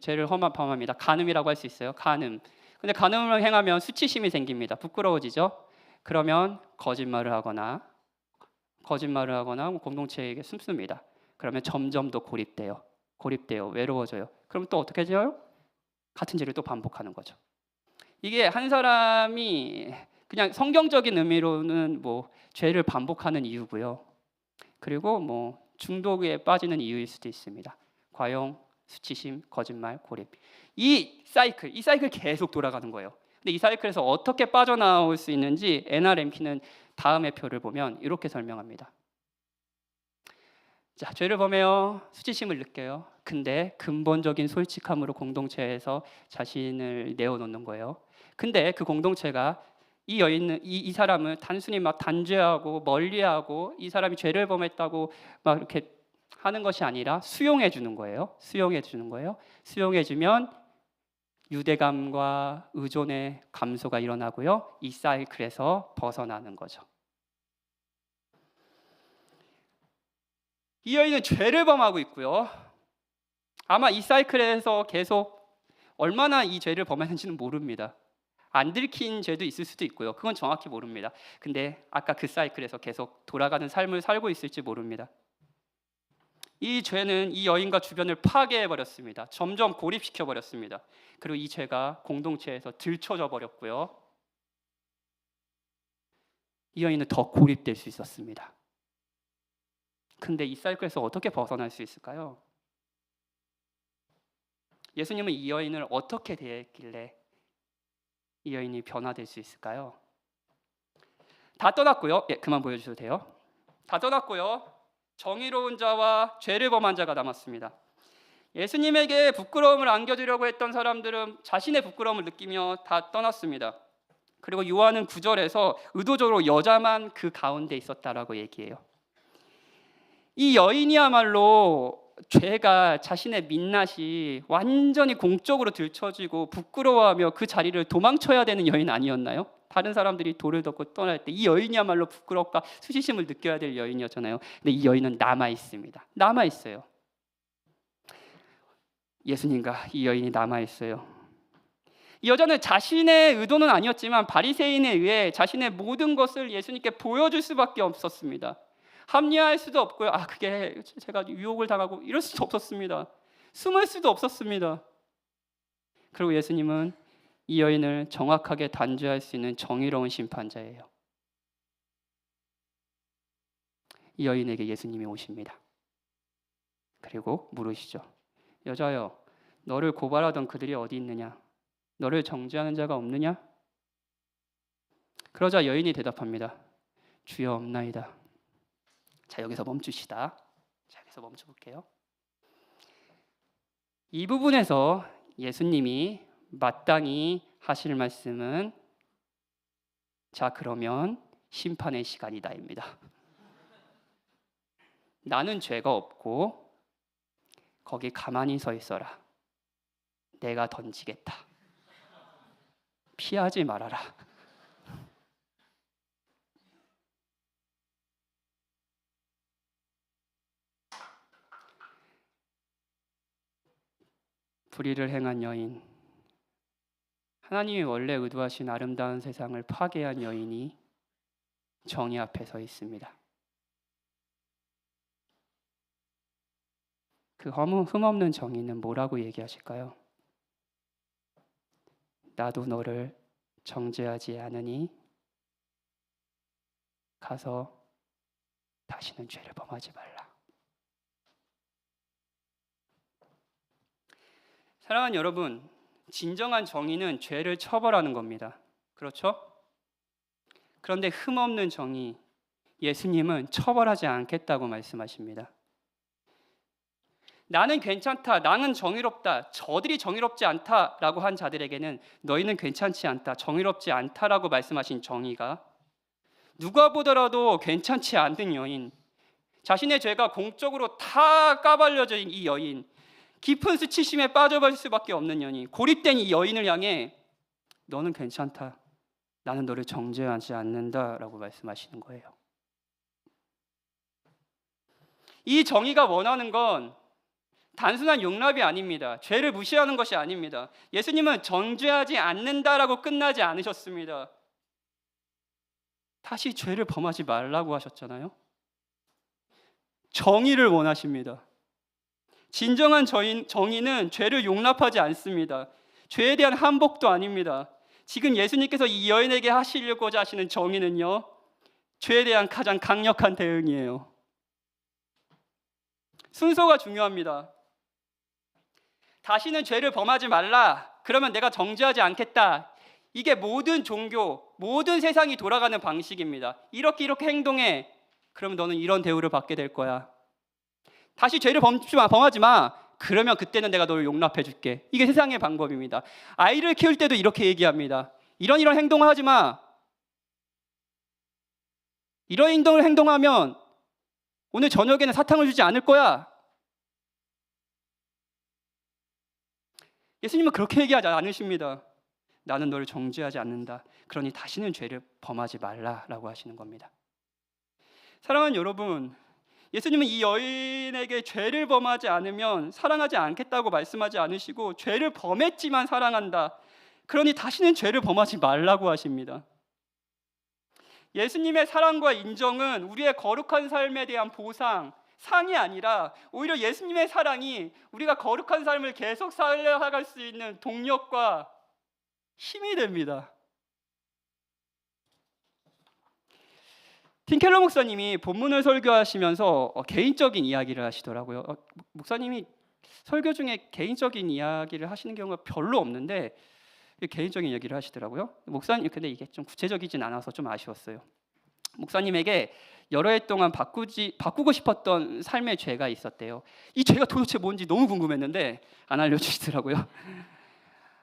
죄를 범합니다. 간음이라고 할 수 있어요. 간음. 근데 간음을 행하면 수치심이 생깁니다. 부끄러워지죠. 그러면 거짓말을 하거나 공동체에게 숨습니다. 그러면 점점 더 고립돼요. 외로워져요. 그럼 또 어떻게 해요? 같은 죄를 또 반복하는 거죠. 이게 한 사람이 그냥 성경적인 의미로는 뭐 죄를 반복하는 이유고요. 그리고 뭐 중독에 빠지는 이유일 수도 있습니다. 과용, 수치심, 거짓말, 고립. 이 사이클 계속 돌아가는 거예요. 근데 이 사이클에서 어떻게 빠져나올 수 있는지 애나 램키는 다음의 표를 보면 이렇게 설명합니다. 자, 죄를 범해요. 수치심을 느껴요. 근데 근본적인 솔직함으로 공동체에서 자신을 내어놓는 거예요. 근데 그 공동체가 이 사람을 단순히 막 단죄하고 멀리하고 이 사람이 죄를 범했다고 막 이렇게 하는 것이 아니라 수용해 주는 거예요. 수용해 주면 유대감과 의존의 감소가 일어나고요. 이 사이클에서 벗어나는 거죠. 이 여인은 죄를 범하고 있고요. 아마 이 사이클에서 계속 얼마나 이 죄를 범했는지는 모릅니다. 안 들킨 죄도 있을 수도 있고요. 그건 정확히 모릅니다. 근데 아까 그 사이클에서 계속 돌아가는 삶을 살고 있을지 모릅니다. 이 죄는 이 여인과 주변을 파괴해버렸습니다. 점점 고립시켜버렸습니다. 그리고 이 죄가 공동체에서 들춰져 버렸고요. 이 여인은 더 고립될 수 있었습니다. 근데 이 사이클에서 어떻게 벗어날 수 있을까요? 예수님은 이 여인을 어떻게 대했길래 이 여인이 변화될 수 있을까요? 다 떠났고요. 그만 보여주셔도 돼요. 다 떠났고요. 정의로운 자와 죄를 범한 자가 남았습니다. 예수님에게 부끄러움을 안겨주려고 했던 사람들은 자신의 부끄러움을 느끼며 다 떠났습니다. 그리고 요한은 9절에서 의도적으로 여자만 그 가운데 있었다라고 얘기해요. 이 여인이야말로 죄가 자신의 민낯이 완전히 공적으로 들춰지고 부끄러워하며 그 자리를 도망쳐야 되는 여인 아니었나요? 다른 사람들이 돌을 덮고 떠날 때 이 여인이야말로 부끄럽고 수치심을 느껴야 될 여인이었잖아요. 근데 이 여인은 남아 있습니다. 남아 있어요. 예수님과 이 여인이 남아 있어요. 이 여자는 자신의 의도는 아니었지만 바리새인에 의해 자신의 모든 것을 예수님께 보여줄 수밖에 없었습니다. 합리화할 수도 없고요. 그게 제가 유혹을 당하고 이럴 수도 없었습니다. 숨을 수도 없었습니다. 그리고 예수님은 이 여인을 정확하게 단죄할 수 있는 정의로운 심판자예요. 이 여인에게 예수님이 오십니다. 그리고 물으시죠. 여자여, 너를 고발하던 그들이 어디 있느냐? 너를 정죄하는 자가 없느냐? 그러자 여인이 대답합니다. 주여 없나이다. 자, 여기서 멈춥시다. 자, 여기서 멈춰볼게요. 이 부분에서 예수님이 마땅히 하실 말씀은 자, 그러면 심판의 시간이다입니다. 나는 죄가 없고 거기 가만히 서 있어라. 내가 던지겠다. 피하지 말아라. 불의를 행한 여인, 하나님이 원래 의도하신 아름다운 세상을 파괴한 여인이 정의 앞에 서 있습니다. 그 흠없는 정의는 뭐라고 얘기하실까요? 나도 너를 정죄하지 않으니 가서 다시는 죄를 범하지 말라. 사랑하는 여러분, 진정한 정의는 죄를 처벌하는 겁니다. 그렇죠? 그런데 흠없는 정의, 예수님은 처벌하지 않겠다고 말씀하십니다. 나는 괜찮다, 나는 정의롭다, 저들이 정의롭지 않다라고 한 자들에게는 너희는 괜찮지 않다, 정의롭지 않다라고 말씀하신 정의가 누가 보더라도 괜찮지 않는 여인, 자신의 죄가 공적으로 다 까발려진 이 여인, 깊은 수치심에 빠져버릴 수밖에 없는 여인, 고립된 이 여인을 향해 너는 괜찮다, 나는 너를 정죄하지 않는다라고 말씀하시는 거예요. 이 정의가 원하는 건 단순한 용납이 아닙니다. 죄를 무시하는 것이 아닙니다. 예수님은 정죄하지 않는다라고 끝나지 않으셨습니다. 다시 죄를 범하지 말라고 하셨잖아요. 정의를 원하십니다. 진정한 정의는 죄를 용납하지 않습니다. 죄에 대한 한복도 아닙니다. 지금 예수님께서 이 여인에게 하시려고자 하시는 정의는요, 죄에 대한 가장 강력한 대응이에요. 순서가 중요합니다. 다시는 죄를 범하지 말라. 그러면 내가 정죄하지 않겠다. 이게 모든 종교, 모든 세상이 돌아가는 방식입니다. 이렇게 행동해. 그러면 너는 이런 대우를 받게 될 거야. 다시 죄를 범하지 마. 그러면 그때는 내가 너를 용납해 줄게. 이게 세상의 방법입니다. 아이를 키울 때도 이렇게 얘기합니다. 이런 행동을 하지 마. 이런 행동하면 오늘 저녁에는 사탕을 주지 않을 거야. 예수님은 그렇게 얘기하지 않으십니다. 나는 너를 정죄하지 않는다. 그러니 다시는 죄를 범하지 말라라고 하시는 겁니다. 사랑하는 여러분, 예수님은 이 여인에게 죄를 범하지 않으면 사랑하지 않겠다고 말씀하지 않으시고 죄를 범했지만 사랑한다. 그러니 다시는 죄를 범하지 말라고 하십니다. 예수님의 사랑과 인정은 우리의 거룩한 삶에 대한 보상, 상이 아니라 오히려 예수님의 사랑이 우리가 거룩한 삶을 계속 살아갈 수 있는 동력과 힘이 됩니다. 팀 켈러 목사님이 본문을 설교하시면서 개인적인 이야기를 하시더라고요. 목사님이 설교 중에 개인적인 이야기를 하시는 경우가 별로 없는데 개인적인 얘기를 하시더라고요. 목사님, 근데 이게 좀 구체적이진 않아서 좀 아쉬웠어요. 목사님에게 여러 해 동안 바꾸고 싶었던 삶의 죄가 있었대요. 이 죄가 도대체 뭔지 너무 궁금했는데 안 알려주시더라고요.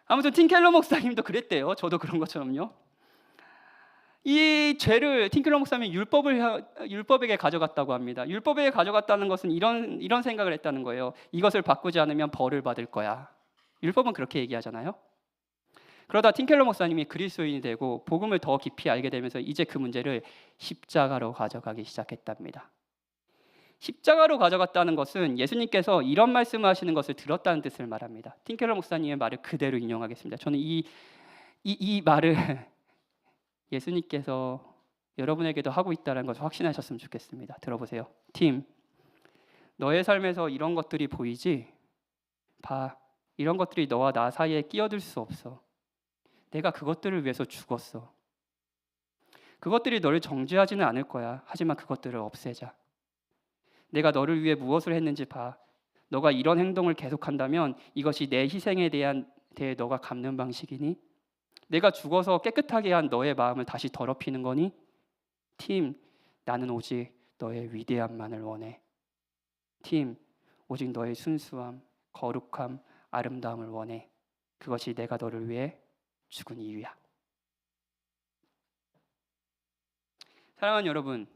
아무튼 팀켈러 목사님도 그랬대요. 저도 그런 것처럼요. 이 죄를 팀켈러 목사님이 율법에게 가져갔다고 합니다. 율법에게 가져갔다는 것은 이런 생각을 했다는 거예요. 이것을 바꾸지 않으면 벌을 받을 거야. 율법은 그렇게 얘기하잖아요. 그러다 팀켈러 목사님이 그리스도인이 되고 복음을 더 깊이 알게 되면서 이제 그 문제를 십자가로 가져가기 시작했답니다. 십자가로 가져갔다는 것은 예수님께서 이런 말씀을 하시는 것을 들었다는 뜻을 말합니다. 팀켈러 목사님의 말을 그대로 인용하겠습니다. 저는 이 말을 예수님께서 여러분에게도 하고 있다는 것을 확신하셨으면 좋겠습니다. 들어보세요. 팀, 너의 삶에서 이런 것들이 보이지? 봐, 이런 것들이 너와 나 사이에 끼어들 수 없어. 내가 그것들을 위해서 죽었어. 그것들이 너를 정죄하지는 않을 거야. 하지만 그것들을 없애자. 내가 너를 위해 무엇을 했는지 봐. 너가 이런 행동을 계속한다면 이것이 내 희생에 대해 너가 갚는 방식이니? 내가 죽어서 깨끗하게 한 너의 마음을 다시 더럽히는 거니? 팀, 나는 오직 너의 위대함만을 원해. 팀, 오직 너의 순수함, 거룩함, 아름다움을 원해. 그것이 내가 너를 위해 죽은 이유야. 사랑하는 여러분,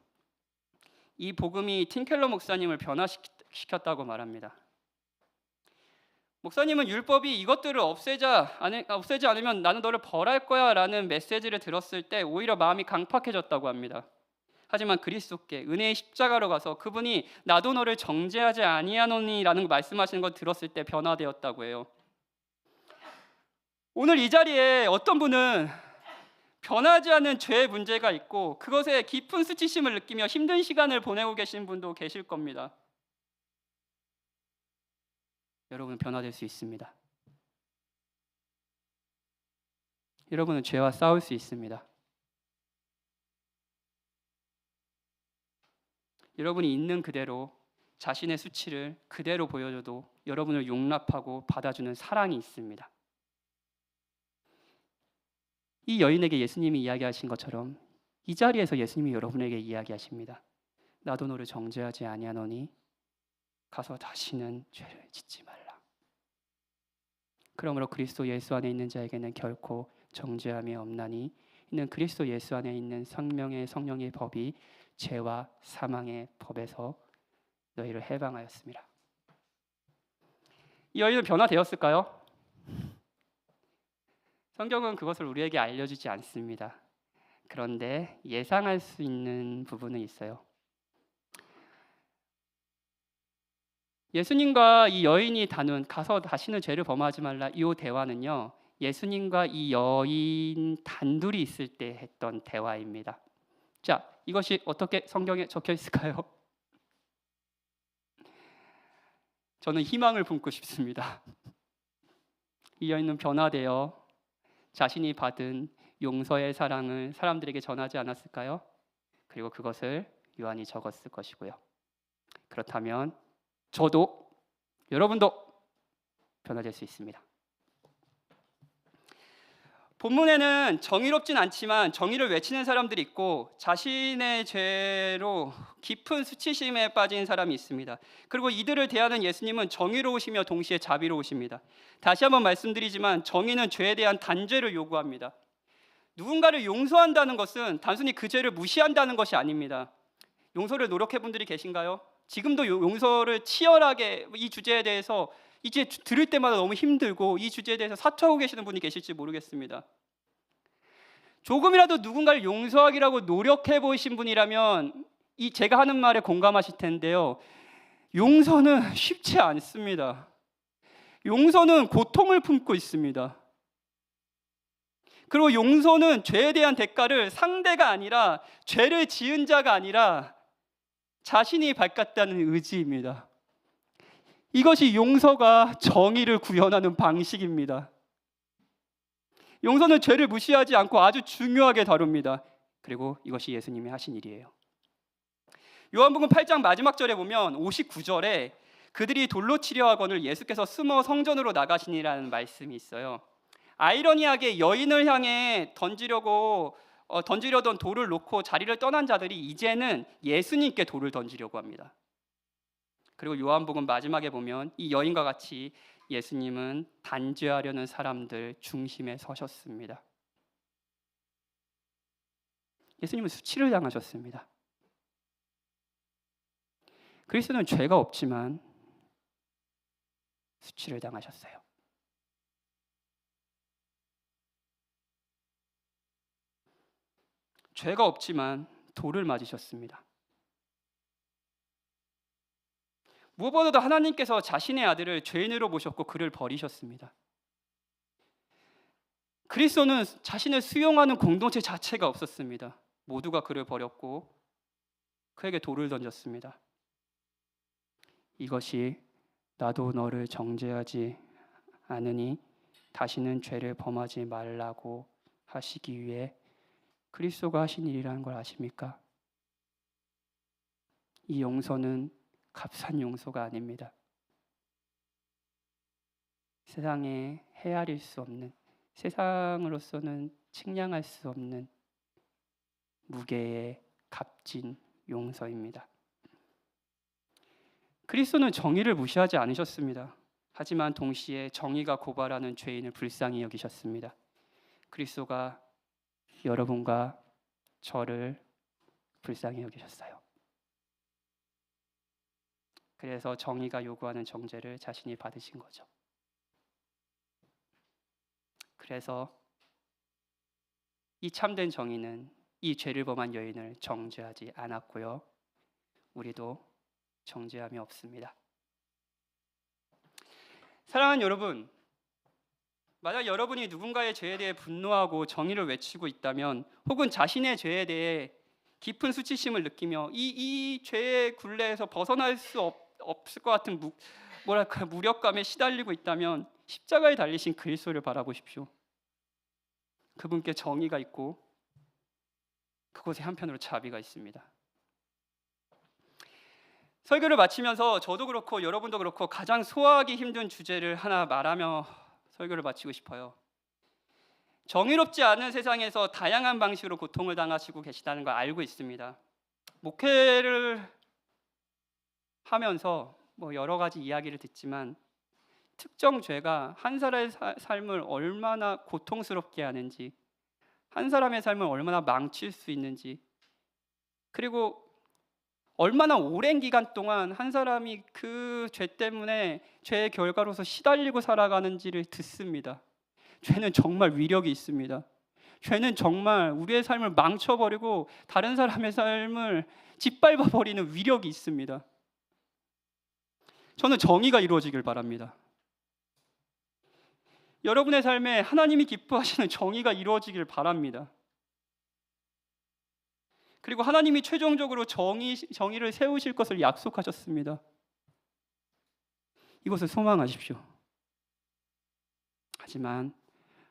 이 복음이 팀켈러 목사님을 변화시켰다고 말합니다. 목사님은 율법이 이것들을 없애지 않으면 나는 너를 벌할 거야 라는 메시지를 들었을 때 오히려 마음이 강팍해졌다고 합니다. 하지만 그리스도께 은혜의 십자가로 가서 그분이 나도 너를 정죄하지 아니하노니 라는 말씀하시는 걸 들었을 때 변화되었다고 해요. 오늘 이 자리에 어떤 분은 변하지 않는 죄의 문제가 있고 그것에 깊은 수치심을 느끼며 힘든 시간을 보내고 계신 분도 계실 겁니다. 여러분은 변화될 수 있습니다. 여러분은 죄와 싸울 수 있습니다. 여러분이 있는 그대로 자신의 수치를 그대로 보여줘도 여러분을 용납하고 받아주는 사랑이 있습니다. 이 여인에게 예수님이 이야기하신 것처럼 이 자리에서 예수님이 여러분에게 이야기하십니다. 나도 너를 정죄하지 아니하노니 가서 다시는 죄를 짓지 말라. 그러므로 그리스도 예수 안에 있는 자에게는 결코 정죄함이 없나니 이는 그리스도 예수 안에 있는 생명의 성령의 법이 죄와 사망의 법에서 너희를 해방하였습니다. 이 여인은 변화되었을까요? 성경은 그것을 우리에게 알려주지 않습니다. 그런데 예상할 수 있는 부분은 있어요. 예수님과 이 여인이 다눈 가서 다시는 죄를 범하지 말라 이 대화는요. 예수님과 이 여인 단둘이 있을 때 했던 대화입니다. 자, 이것이 어떻게 성경에 적혀 있을까요? 저는 희망을 품고 싶습니다. 이 여인은 변화되어 자신이 받은 용서의 사랑을 사람들에게 전하지 않았을까요? 그리고 그것을 요한이 적었을 것이고요. 그렇다면 저도 여러분도 변화될 수 있습니다. 본문에는 정의롭진 않지만 정의를 외치는 사람들이 있고 자신의 죄로 깊은 수치심에 빠진 사람이 있습니다. 그리고 이들을 대하는 예수님은 정의로우시며 동시에 자비로우십니다. 다시 한번 말씀드리지만 정의는 죄에 대한 단죄를 요구합니다. 누군가를 용서한다는 것은 단순히 그 죄를 무시한다는 것이 아닙니다. 용서를 노력해 본 분들이 계신가요? 지금도 용서를 치열하게 이 주제에 대해서 이제 들을 때마다 너무 힘들고 이 주제에 대해서 사투하고 계시는 분이 계실지 모르겠습니다. 조금이라도 누군가를 용서하기라고 노력해 보신 분이라면 이 제가 하는 말에 공감하실 텐데요. 용서는 쉽지 않습니다. 용서는 고통을 품고 있습니다. 그리고 용서는 죄에 대한 대가를 상대가 아니라 죄를 지은 자가 아니라 자신이 받겠다는 의지입니다. 이것이 용서가 정의를 구현하는 방식입니다. 용서는 죄를 무시하지 않고 아주 중요하게 다룹니다. 그리고 이것이 예수님이 하신 일이에요. 요한복음 8장 마지막 절에 보면 59절에 그들이 돌로 치려 하거늘 예수께서 숨어 성전으로 나가시니라는 말씀이 있어요. 아이러니하게 여인을 향해 던지려고 던지려던 돌을 놓고 자리를 떠난 자들이 이제는 예수님께 돌을 던지려고 합니다. 그리고 요한복음 마지막에 보면 이 여인과 같이 예수님은 단죄하려는 사람들 중심에 서셨습니다. 예수님은 수치를 당하셨습니다. 그리스도는 죄가 없지만 수치를 당하셨어요. 죄가 없지만 돌을 맞으셨습니다. 무엇보다도 하나님께서 자신의 아들을 죄인으로 보셨고 그를 버리셨습니다. 그리스도는 자신을 수용하는 공동체 자체가 없었습니다. 모두가 그를 버렸고 그에게 돌을 던졌습니다. 이것이 나도 너를 정죄하지 않으니 다시는 죄를 범하지 말라고 하시기 위해 그리스도가 하신 일이라는 걸 아십니까? 이 용서는 값싼 용서가 아닙니다. 세상에 헤아릴 수 없는, 세상으로서는 측량할 수 없는 무게의 값진 용서입니다. 그리스도는 정의를 무시하지 않으셨습니다. 하지만 동시에 정의가 고발하는 죄인을 불쌍히 여기셨습니다. 그리스도가 여러분과 저를 불쌍히 여기셨어요. 그래서 정의가 요구하는 정죄를 자신이 받으신 거죠. 그래서 이 참된 정의는 이 죄를 범한 여인을 정죄하지 않았고요. 우리도 정죄함이 없습니다. 사랑하는 여러분, 만약 여러분이 누군가의 죄에 대해 분노하고 정의를 외치고 있다면, 혹은 자신의 죄에 대해 깊은 수치심을 느끼며 이 죄의 굴레에서 벗어날 수 없을 것 같은 무력감에 시달리고 있다면 십자가에 달리신 그리스도를 바라보십시오. 그분께 정의가 있고 그곳에 한편으로 자비가 있습니다. 설교를 마치면서 저도 그렇고 여러분도 그렇고 가장 소화하기 힘든 주제를 하나 말하며 설교를 마치고 싶어요. 정의롭지 않은 세상에서 다양한 방식으로 고통을 당하시고 계시다는 걸 알고 있습니다. 목회를 하면서 여러 가지 이야기를 듣지만 특정 죄가 한 사람의 삶을 얼마나 고통스럽게 하는지, 한 사람의 삶을 얼마나 망칠 수 있는지, 그리고 얼마나 오랜 기간 동안 한 사람이 그 죄 때문에 죄의 결과로서 시달리고 살아가는지를 듣습니다. 죄는 정말 위력이 있습니다. 죄는 정말 우리의 삶을 망쳐버리고 다른 사람의 삶을 짓밟아버리는 위력이 있습니다. 저는 정의가 이루어지길 바랍니다. 여러분의 삶에 하나님이 기뻐하시는 정의가 이루어지길 바랍니다. 그리고 하나님이 최종적으로 정의를 세우실 것을 약속하셨습니다. 이것을 소망하십시오. 하지만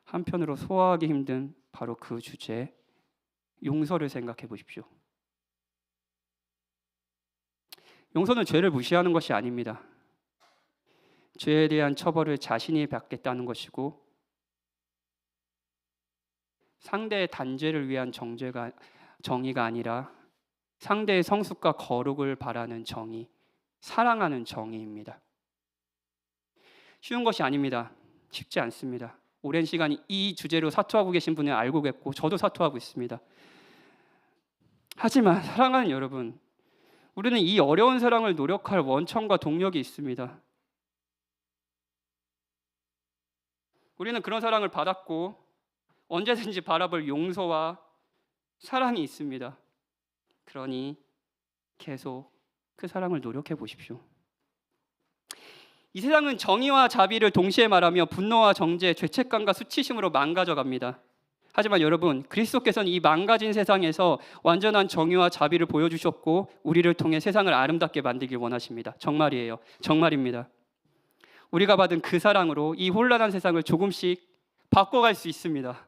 한편으로 소화하기 힘든 바로 그 주제, 용서를 생각해 보십시오. 용서는 죄를 무시하는 것이 아닙니다. 죄에 대한 처벌을 자신이 받겠다는 것이고, 상대의 단죄를 위한 정의가 아니라 상대의 성숙과 거룩을 바라는 정의, 사랑하는 정의입니다. 쉬운 것이 아닙니다. 쉽지 않습니다. 오랜 시간 이 주제로 사투하고 계신 분은 알고 계시고 저도 사투하고 있습니다. 하지만 사랑하는 여러분, 우리는 이 어려운 사랑을 노력할 원천과 동력이 있습니다. 우리는 그런 사랑을 받았고 언제든지 바라볼 용서와 사랑이 있습니다. 그러니 계속 그 사랑을 노력해 보십시오. 이 세상은 정의와 자비를 동시에 말하며 분노와 정죄, 죄책감과 수치심으로 망가져갑니다. 하지만 여러분, 그리스도께서는 이 망가진 세상에서 완전한 정의와 자비를 보여주셨고 우리를 통해 세상을 아름답게 만들길 원하십니다. 정말이에요. 정말입니다. 우리가 받은 그 사랑으로 이 혼란한 세상을 조금씩 바꿔갈 수 있습니다.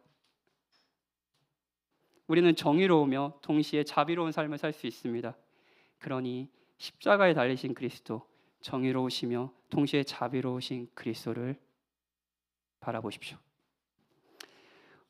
우리는 정의로우며 동시에 자비로운 삶을 살 수 있습니다. 그러니 십자가에 달리신 그리스도, 정의로우시며 동시에 자비로우신 그리스도를 바라보십시오.